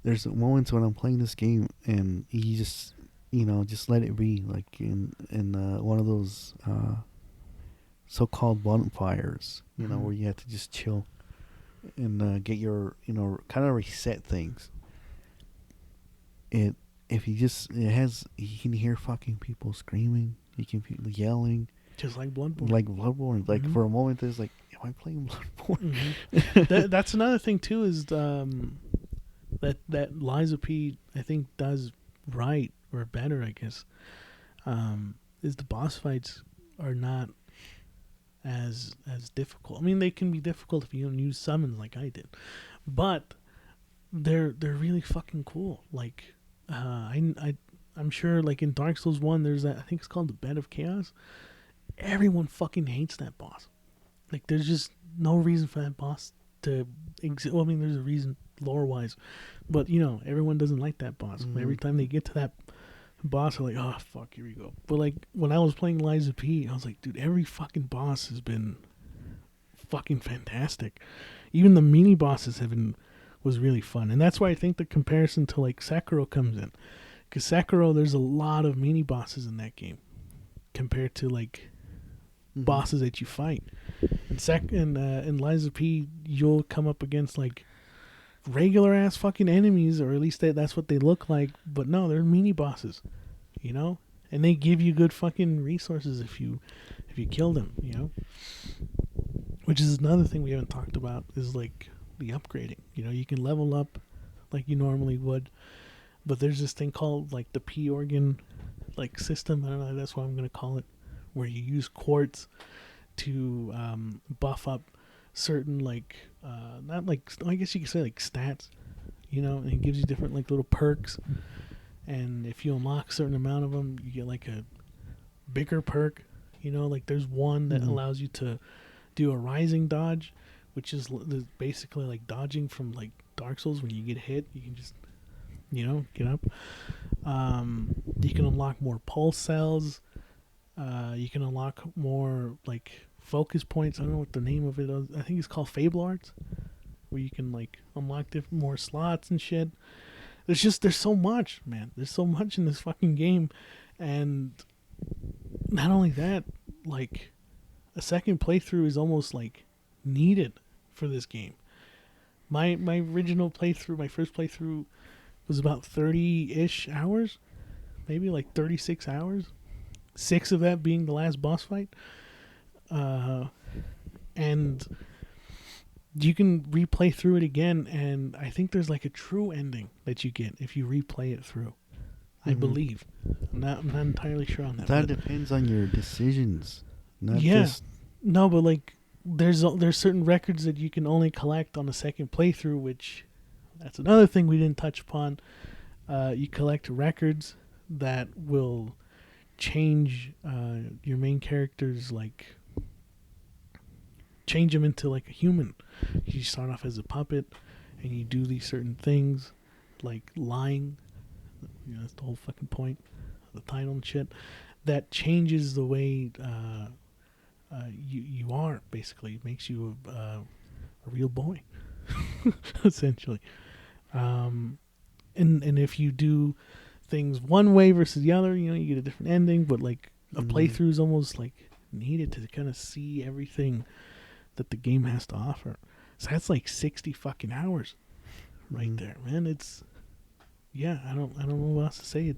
There's moments when I'm playing this game and you just, just let it be. Like in one of those so-called bonfires, where you have to just chill and get your, kind of reset things. You can hear fucking people screaming. You can people yelling. Just like Bloodborne. Like Bloodborne. Like, for a moment, there's like, am I playing Bloodborne? That's another thing, too, is that Liza P, I think, does right, or better, I guess, is the boss fights are not as difficult. I mean, they can be difficult if you don't use summons like I did, but they're really fucking cool. Like, I'm sure, like, in Dark Souls 1, there's that, I think it's called the Bed of Chaos. Everyone fucking hates that boss. Like, there's just no reason for that boss to exist. Well, I mean, there's a reason lore-wise, but, everyone doesn't like that boss. Every time they get to that boss, they're like, oh, fuck, here we go. But, like, when I was playing Liza P, I was like, dude, every fucking boss has been fucking fantastic. Even the mini-bosses was really fun. And that's why I think the comparison to, like, Sekiro comes in. Because Sekiro, there's a lot of mini-bosses in that game compared to, like, bosses that you fight. In Liza P, you'll come up against, like, regular ass fucking enemies, or at least that's what they look like. But no, they're mini bosses, and they give you good fucking resources if you kill them, Which is another thing we haven't talked about, is like the upgrading. You can level up like you normally would, but there's this thing called like the P organ like system. I don't know, that's what I'm gonna call it, where you use quartz to buff up certain, like, not like, I guess you could say like stats, and it gives you different like little perks, and if you unlock a certain amount of them, you get like a bigger perk, You know, like there's one that allows you to do a rising dodge, which is basically like dodging from like Dark Souls. When you get hit, you can just, you know, get up. You can unlock more pulse cells. You can unlock more like focus points. I don't know what the name of it is. I think it's called Fable Arts, where you can like unlock more slots and shit. There's so much, man. There's so much in this fucking game, and not only that, like a second playthrough is almost like needed for this game. My original playthrough, my first playthrough, was about 30-ish hours, maybe like 36 hours. 6 of that being the last boss fight. And you can replay through it again, and I think there's like a true ending that you get if you replay it through. I believe. I'm not entirely sure on that. That depends on your decisions. Not yeah. just... No, but like there's certain records that you can only collect on a second playthrough, which that's another thing we didn't touch upon. You collect records that will change your main character's, like, change him into like a human. You start off as a puppet and you do these certain things like lying. You know, that's the whole fucking point of the title and shit. That changes the way you are, basically. It makes you a real boy, essentially. And if you do things one way versus the other, you know, you get a different ending. But like a playthrough is almost like needed to kind of see everything that the game has to offer. So that's like 60 fucking hours right there, man. It's, yeah, I don't know what else to say.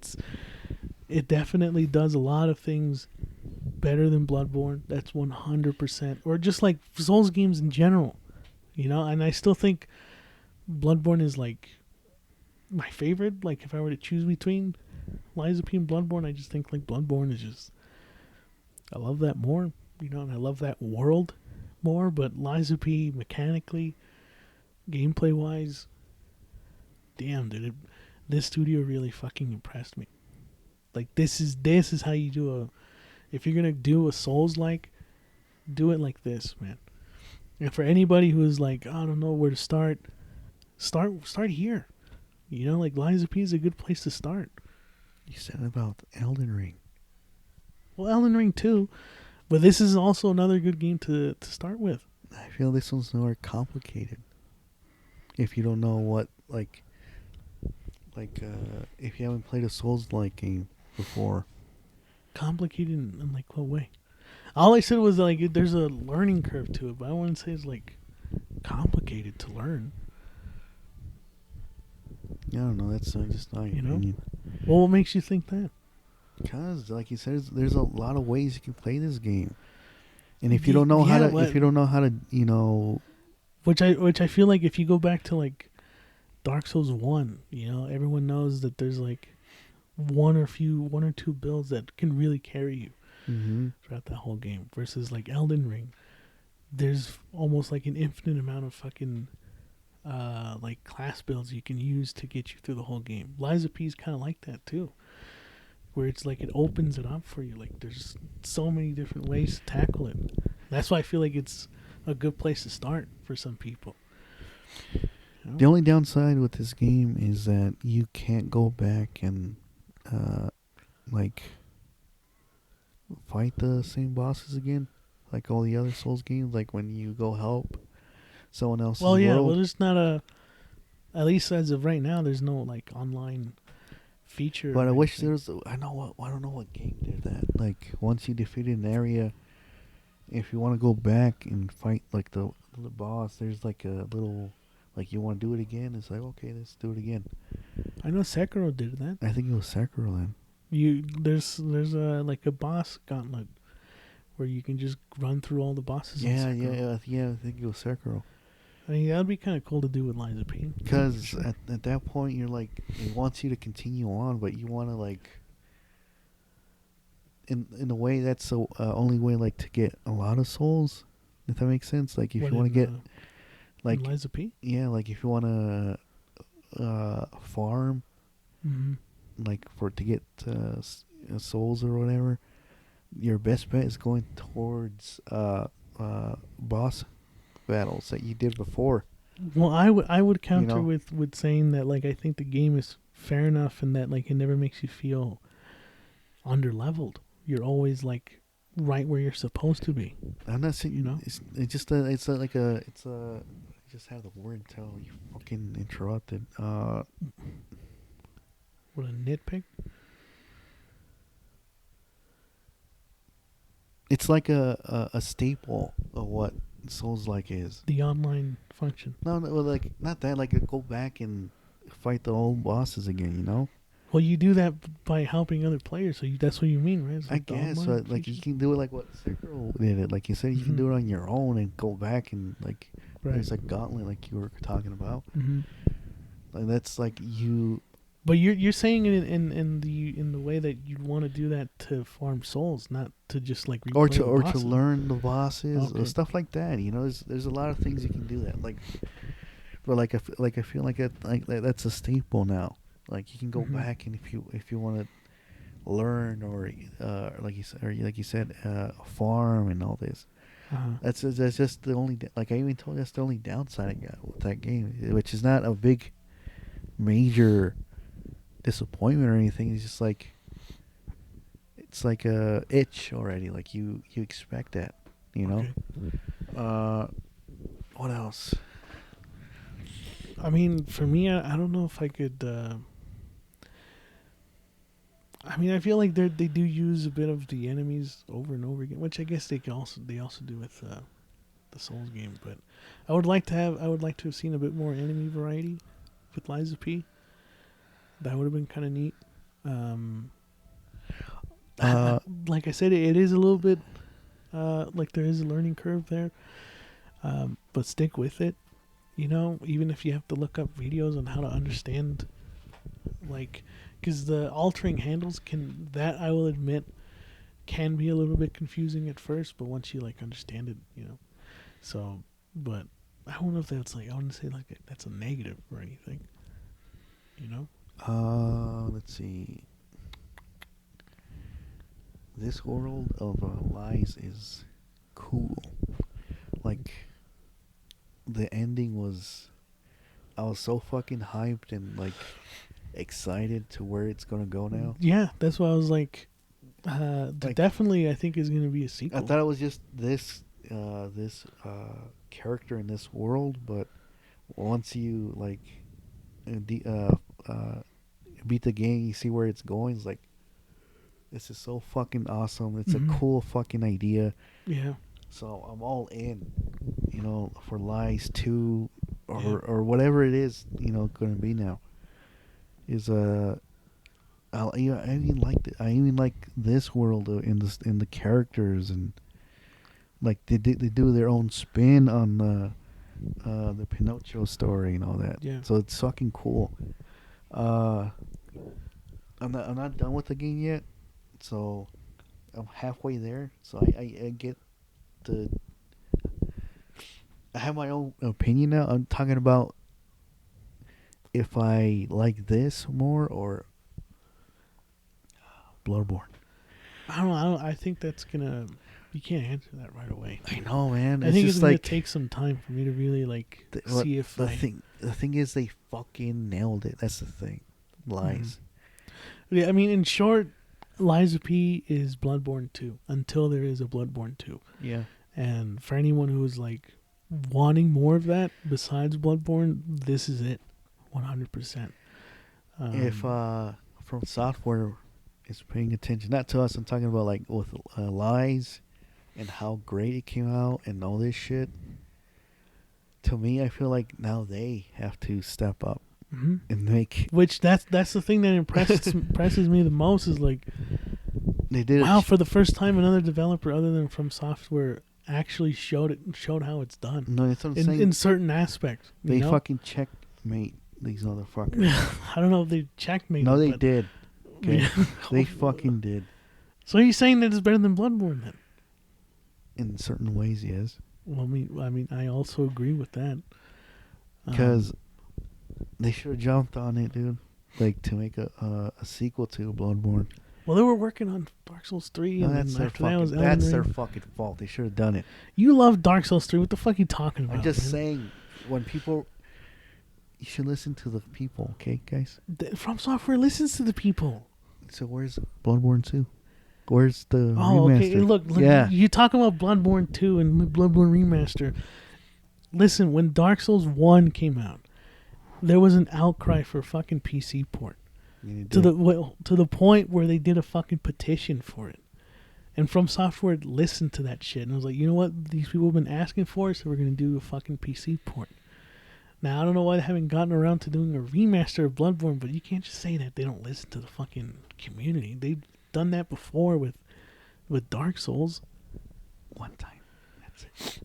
It definitely does a lot of things better than Bloodborne. That's 100%. Or just like Souls games in general, you know. And I still think Bloodborne is like my favorite. Like if I were to choose between Lies of P and Bloodborne, I just think like Bloodborne is just, I love that more, you know, and I love that world more. But Lies of P, mechanically, gameplay wise, damn, dude, this studio really fucking impressed me. Like this is how you do if you're gonna do a Souls like, do it like this, man. And for anybody who is like, I don't know where to start here. You know, like Lies of P is a good place to start. You said about Elden Ring. Well, Elden Ring too, but this is also another good game to start with. I feel this one's more complicated. If you don't know what, like if you haven't played a Souls-like game before. Complicated in like what way? All I said was like there's a learning curve to it, but I wouldn't say it's like complicated to learn. I don't know. That's just my opinion. Well, what makes you think that? Because, like you said, there's a lot of ways you can play this game, and if you don't know how to, you know, which I feel like if you go back to like Dark Souls 1, you know, everyone knows that there's like one or two builds that can really carry you throughout that whole game. Versus like Elden Ring, there's almost like an infinite amount of fucking like class builds you can use to get you through the whole game. Lies of P is kind of like that too, where it's like it opens it up for you. Like there's so many different ways to tackle it. That's why I feel like it's a good place to start for some people. You know? The only downside with this game is that you can't go back and like fight the same bosses again, like all the other Souls games. Like when you go help someone else's world. Well, there's not at least as of right now, there's no like online feature. But I wish there was. I don't know what game did that. Like once you defeated an area, if you want to go back and fight like the boss, there's like a little, like you want to do it again. It's like, okay, let's do it again. I know Sekiro did that. I think it was Sekiro then. There's like a boss gauntlet where you can just run through all the bosses. Yeah. I think it was Sekiro. I mean, that would be kind of cool to do with Lies of P. Because at that point, you're like, it wants you to continue on, but you want to like, in a way, that's the only way like to get a lot of souls. If that makes sense. Like if you want to get, like Lies of P. Yeah, like if you want to farm, like to get souls or whatever, your best bet is going towards boss battles that you did before. Well, I would counter know? with saying that like I think the game is fair enough and that like it never makes you feel underleveled. You're always like right where you're supposed to be. I'm not saying You know? It's just like I just have the word until you fucking interrupted. What a nitpick. It's like a staple of what Souls-like is. The online function. No, well, like not that. Like go back and fight the old bosses again. You know. Well, you do that by helping other players, so that's what you mean, right? It's I like the guess, online but like you features. can do it like what Sekiro did it. Like you said, you can do it on your own and go back and like Right. it's like Gauntlet, like you were talking about. Mm-hmm. Like that's like you. But you're saying it in the way that you want to do that to farm souls, not to just like Or replay to the or to bosses. learn the bosses Okay. or stuff like that. You know, there's a lot of things you can do that. Like, but like I feel like that's a staple now. Like you can go Mhm. back and if you want to learn or like you said farm and all this. Uh-huh. That's just the only like I even told you that's the only downside I got with that game, which is not a big major disappointment or anything. It's just like it's like a itch already. Like you expect that, you know. Okay. What else? I mean, for me, I don't know if I could. I mean, I feel like they do use a bit of the enemies over and over again, which I guess they also do with the Souls game. But I would like to have seen a bit more enemy variety with Liza P. That would have been kind of neat. Like I said, it is a little bit like there is a learning curve there, but stick with it. You know, even if you have to look up videos on how to understand, like, because the altering handles I will admit, can be a little bit confusing at first, but once you like understand it, you know. So, but I don't know if that's like I wouldn't say like that's a negative or anything. You know. Let's see. This world of lies is cool. Like the ending was, I was so fucking hyped and like excited to where it's gonna go now. Yeah, that's why I was like, Like- definitely I think is gonna be a sequel. I thought it was just this character in this world, but once you like beat the game, you see where it's going. It's like this is so fucking awesome. It's Mhm. a cool fucking idea. Yeah. So I'm all in, you know, for Lies 2 or Yeah. or whatever it is, you know, going to be now. Is I even like this world in the characters and like they do their own spin on the Pinocchio story and all that. Yeah. So it's fucking cool. I'm not done with the game yet, so I'm halfway there. So I get the. I have my own opinion now. I'm talking about if I like this more or Bloodborne. I don't know. I think that's gonna. You can't answer that right away. I know, man. I It's think just it's gonna like take some time for me to really like see if the thing is they fucking nailed it. That's the thing. Lies. Yeah, I mean, in short, Liza P is Bloodborne 2 until there is a Bloodborne 2. Yeah. And for anyone who's like wanting more of that besides Bloodborne, this is it, 100%. If From Software is paying attention, not to us, I'm talking about like with Lies and how great it came out and all this shit. To me, I feel like now they have to step up Mhm. and make. Which that's the thing that impresses me the most is like, They did. wow, for the first time another developer other than From Software actually showed how it's done No, that's what I'm saying. in certain aspects. you They know? fucking checkmate these motherfuckers. I don't know if they checkmate. No, they but did. Okay, Yeah. they fucking did. So you're saying that it's better than Bloodborne then? In certain ways, yes. Well, I mean, I also agree with that. Because they should have jumped on it, dude. Like to make a sequel to Bloodborne. Well, they were working on Dark Souls 3, No, and that's then their after that was fucking. Elden That's their Ring. fucking fault. They should have done it. You love Dark Souls 3. What the fuck are you talking about? I'm just man? saying, when people, you should listen to the people, okay, guys. From Software listens to the people. So where's Bloodborne 2? Where's the Oh, remaster? okay. Look, yeah. you talking about Bloodborne 2 and Bloodborne Remaster. Listen, when Dark Souls 1 came out, there was an outcry for a fucking PC port. To the point where they did a fucking petition for it. And From Software listened to that shit and was like, you know what these people have been asking for, so we're going to do a fucking PC port. Now, I don't know why they haven't gotten around to doing a remaster of Bloodborne, but you can't just say that they don't listen to the fucking community. They've done that before with Dark Souls. One time. That's it.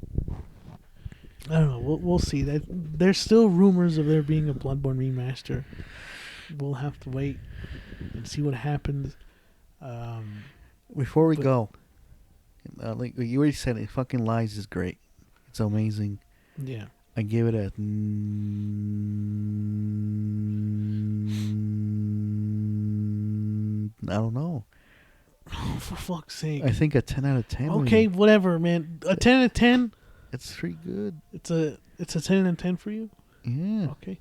I don't know. We'll see. That there's still rumors of there being a Bloodborne remaster. We'll have to wait and see what happens. Before we go, like you already said, it fucking Lies is great. It's amazing. Yeah. I give it a. I don't know. Oh, for fuck's sake. I think a 10 out of 10. Okay, whatever, man. A 10 out of 10? It's pretty good. It's a 10 out of 10 for you? Yeah. Okay.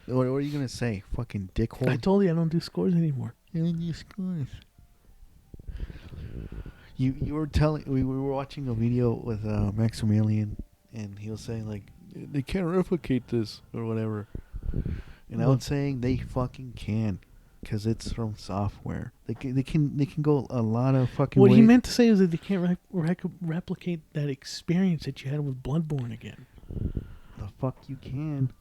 What are you gonna say? Fucking dickhole. I told you I don't do scores anymore. You were telling we were watching a video with Maximilian, and he was saying like they can't replicate this or whatever, and I was saying they fucking can, because it's From Software. They can go a lot of fucking. What ways. he meant to say is that they can't replicate that experience that you had with Bloodborne again. The fuck you can.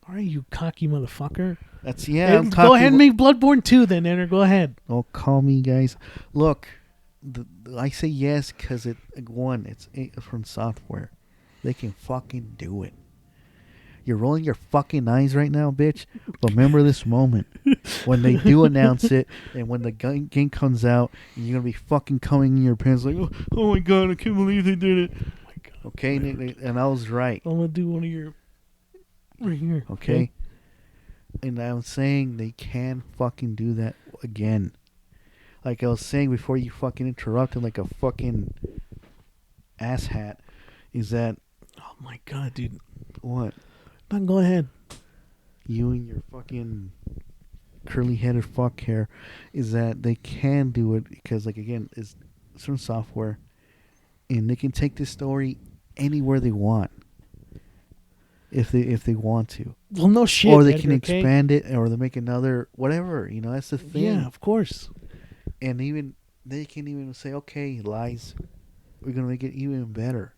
All right, you cocky motherfucker. That's I'm Go ahead and make Bloodborne 2 then, Enter. Go ahead. Oh, call me, guys. Look, I say yes because it's From Software. They can fucking do it. You're rolling your fucking eyes right now, bitch. But remember this moment when they do announce it, and when the game comes out, and you're gonna be fucking coming in your pants like, oh my god, I can't believe they did it. Oh my god. Okay, and I was right. I'm gonna do one of your right here. Okay. And I'm saying they can fucking do that again. Like I was saying before you fucking interrupted like a fucking asshat, is that... Oh my god, dude. What? No, go ahead. You and your fucking curly-headed fuck hair, is that they can do it because, like, again, it's From Software, and they can take this story anywhere they want. If they want to. Well, no shit. Or they Edgar, can expand it, or they make another whatever. You know, that's the thing. Yeah, of course. And even they can even say, okay, Lies, we're gonna make it even better,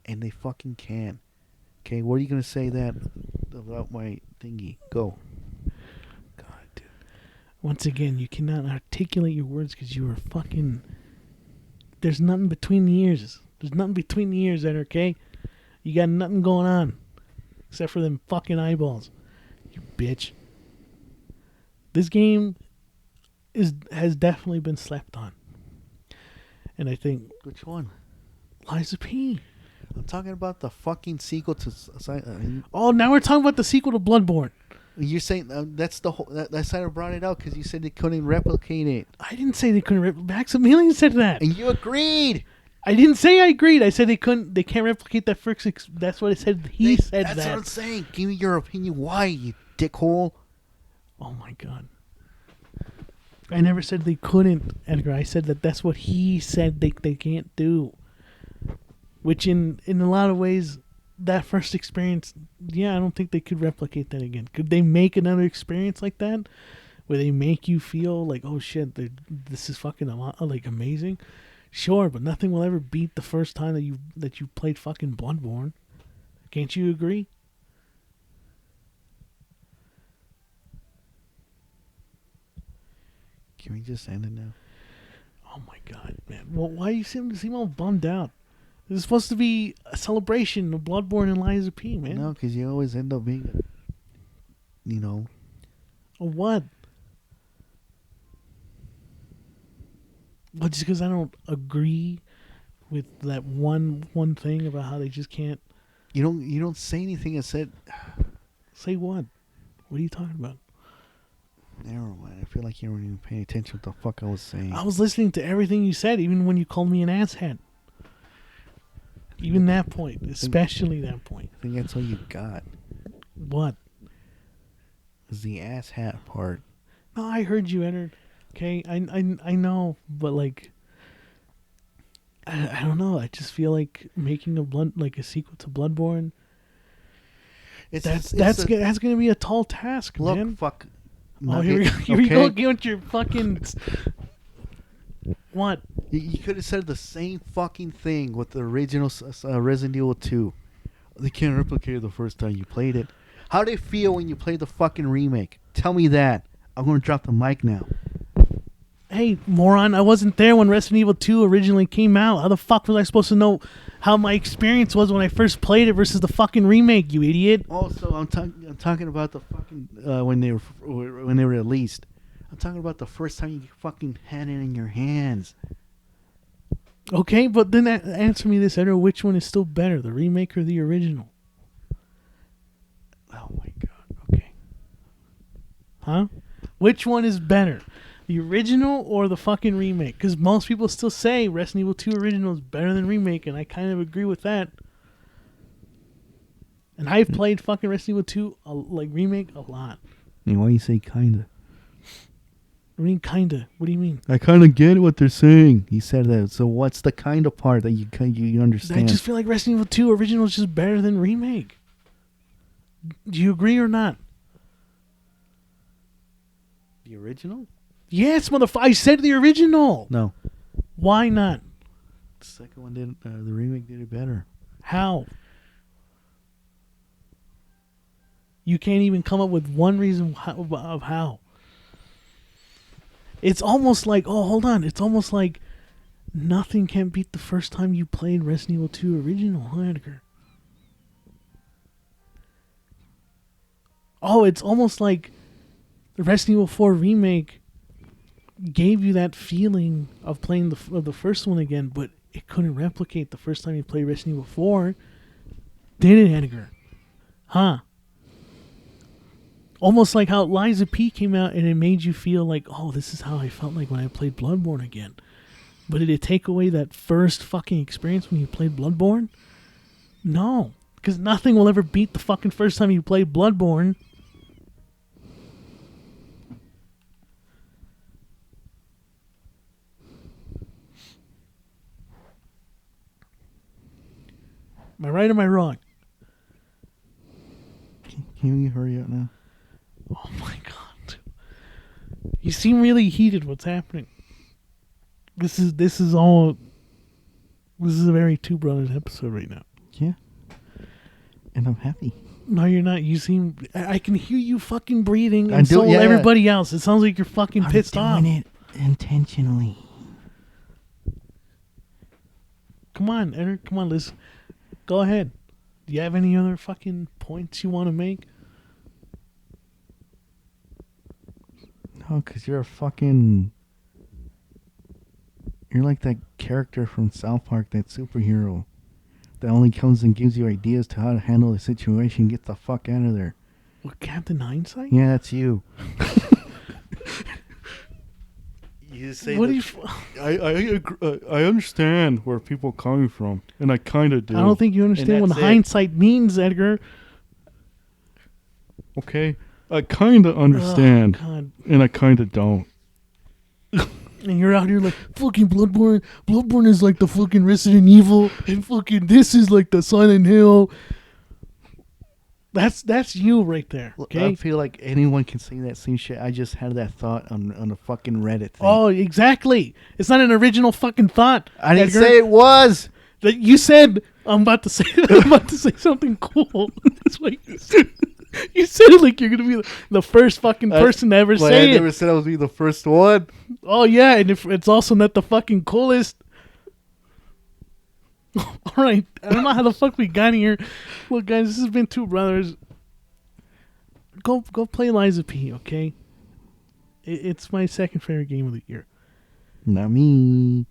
and they fucking can. Okay, what are you gonna say that about my thingy? Go. God, dude. Once again, you cannot articulate your words because you are fucking. There's nothing between the ears. There's nothing between the ears, Edgar. Okay, you got nothing going on. Except for them fucking eyeballs. You bitch. This game has definitely been slept on. And I think... Which one? Lies of P. I'm talking about the fucking sequel to... Oh, now we're talking about the sequel to Bloodborne. You're saying that's the whole... That's why I brought it out, because you said they couldn't replicate it. I didn't say they couldn't... Maximilian said that. And you agreed! I didn't say I agreed. I said they couldn't. They can't replicate that first. That's what I said. He said that. That's what I'm saying. Give me your opinion. Why, you dickhole? Oh my god. I never said they couldn't, Edgar. I said that's what he said they can't do. Which in a lot of ways, that first experience, yeah, I don't think they could replicate that again. Could they make another experience like that, where they make you feel like, oh shit, this is fucking like amazing? Sure, but nothing will ever beat the first time that you played fucking Bloodborne. Can't you agree? Can we just end it now? Oh my god, man! Well, why you seem all bummed out? This is supposed to be a celebration of Bloodborne and Lies of P, man. No, because you always end up being, you know. A what? But just because I don't agree with that one thing about how they just can't. You don't say anything. I said. Say what? What are you talking about? Never mind. I feel like you weren't even paying attention to what the fuck I was saying. I was listening to everything you said, even when you called me an asshead. Even that point, especially that point. I think that's all you got. What? Is the ass hat part. No, I heard you entered. Okay, I know, but like, I don't know. I just feel like making a sequel to Bloodborne. That's going to be a tall task, look, man. fuck. Oh, here we go. Here we go. Get with your fucking. What? You could have said the same fucking thing with the original Resident Evil 2. They can't replicate it the first time you played it. How did it feel when you played the fucking remake? Tell me that. I'm going to drop the mic now. Hey, moron, I wasn't there when Resident Evil 2 originally came out. How the fuck was I supposed to know how my experience was when I first played it versus the fucking remake, you idiot? Also, I'm talking about the fucking when they were released. I'm talking about the first time you fucking had it in your hands. Okay, but then answer me this, Edgar. Which one is still better, the remake or the original? Oh my god. Okay. Huh? Which one is better? The original or the fucking remake? Because most people still say Resident Evil 2 original is better than remake, and I kind of agree with that. And I've played fucking Resident Evil 2, remake, a lot. And why you say kinda? I mean, kinda. What do you mean? I kind of get what they're saying. He said that. So what's the kind of part that you understand? I just feel like Resident Evil 2 original is just better than remake. Do you agree or not? The original? Yes, motherfucker. I said the original. No. Why not? The second one did. The remake did it better. How? You can't even come up with one reason of how. It's almost like, hold on. It's almost like nothing can beat the first time you played Resident Evil 2 original, huh, Edgar? Oh, it's almost like the Resident Evil 4 remake gave you that feeling of playing the first one again, but it couldn't replicate the first time you played Resident Evil 4. Did it, Edgar? Huh? Almost like how Lies of P came out and it made you feel like, oh, this is how I felt like when I played Bloodborne again. But did it take away that first fucking experience when you played Bloodborne? No. Because nothing will ever beat the fucking first time you played Bloodborne. Am I right or am I wrong? Can you hurry up now? Oh my god. You seem really heated. What's happening? This is a very Two Brothers episode right now. Yeah. And I'm happy. No, you're not. You seem... I can hear you fucking breathing, I and do, so will yeah. everybody else. It sounds like you're fucking pissed off. I'm doing it intentionally. Come on, Eric. Come on, Liz. Go ahead. Do you have any other fucking points you want to make? No, because you're a fucking... You're like that character from South Park, that superhero that only comes and gives you ideas to how to handle the situation. Get the fuck out of there. What, Captain Hindsight? Yeah, that's you. You say what do you... I understand where people are coming from, and I kind of do. I don't think you understand what hindsight means, Edgar. Okay, I kind of understand, God. and I kind of don't. And you're out here like, fucking Bloodborne. Bloodborne is like the fucking Resident Evil, and fucking this is like the Silent Hill. That's you right there, okay? I feel like anyone can say that same shit. I just had that thought on a fucking Reddit thing. Oh, exactly. It's not an original fucking thought. I didn't Edgar. say it was. You said I'm about to say something cool. That's why you said it like you're gonna be the first fucking person to ever say it. I never said I was be the first one. Oh yeah, and if it's also not the fucking coolest. All right, I don't know how the fuck we got here. Look, guys, this has been Two Brothers. Go play Lies of P, okay? It's my second favorite game of the year. Not me.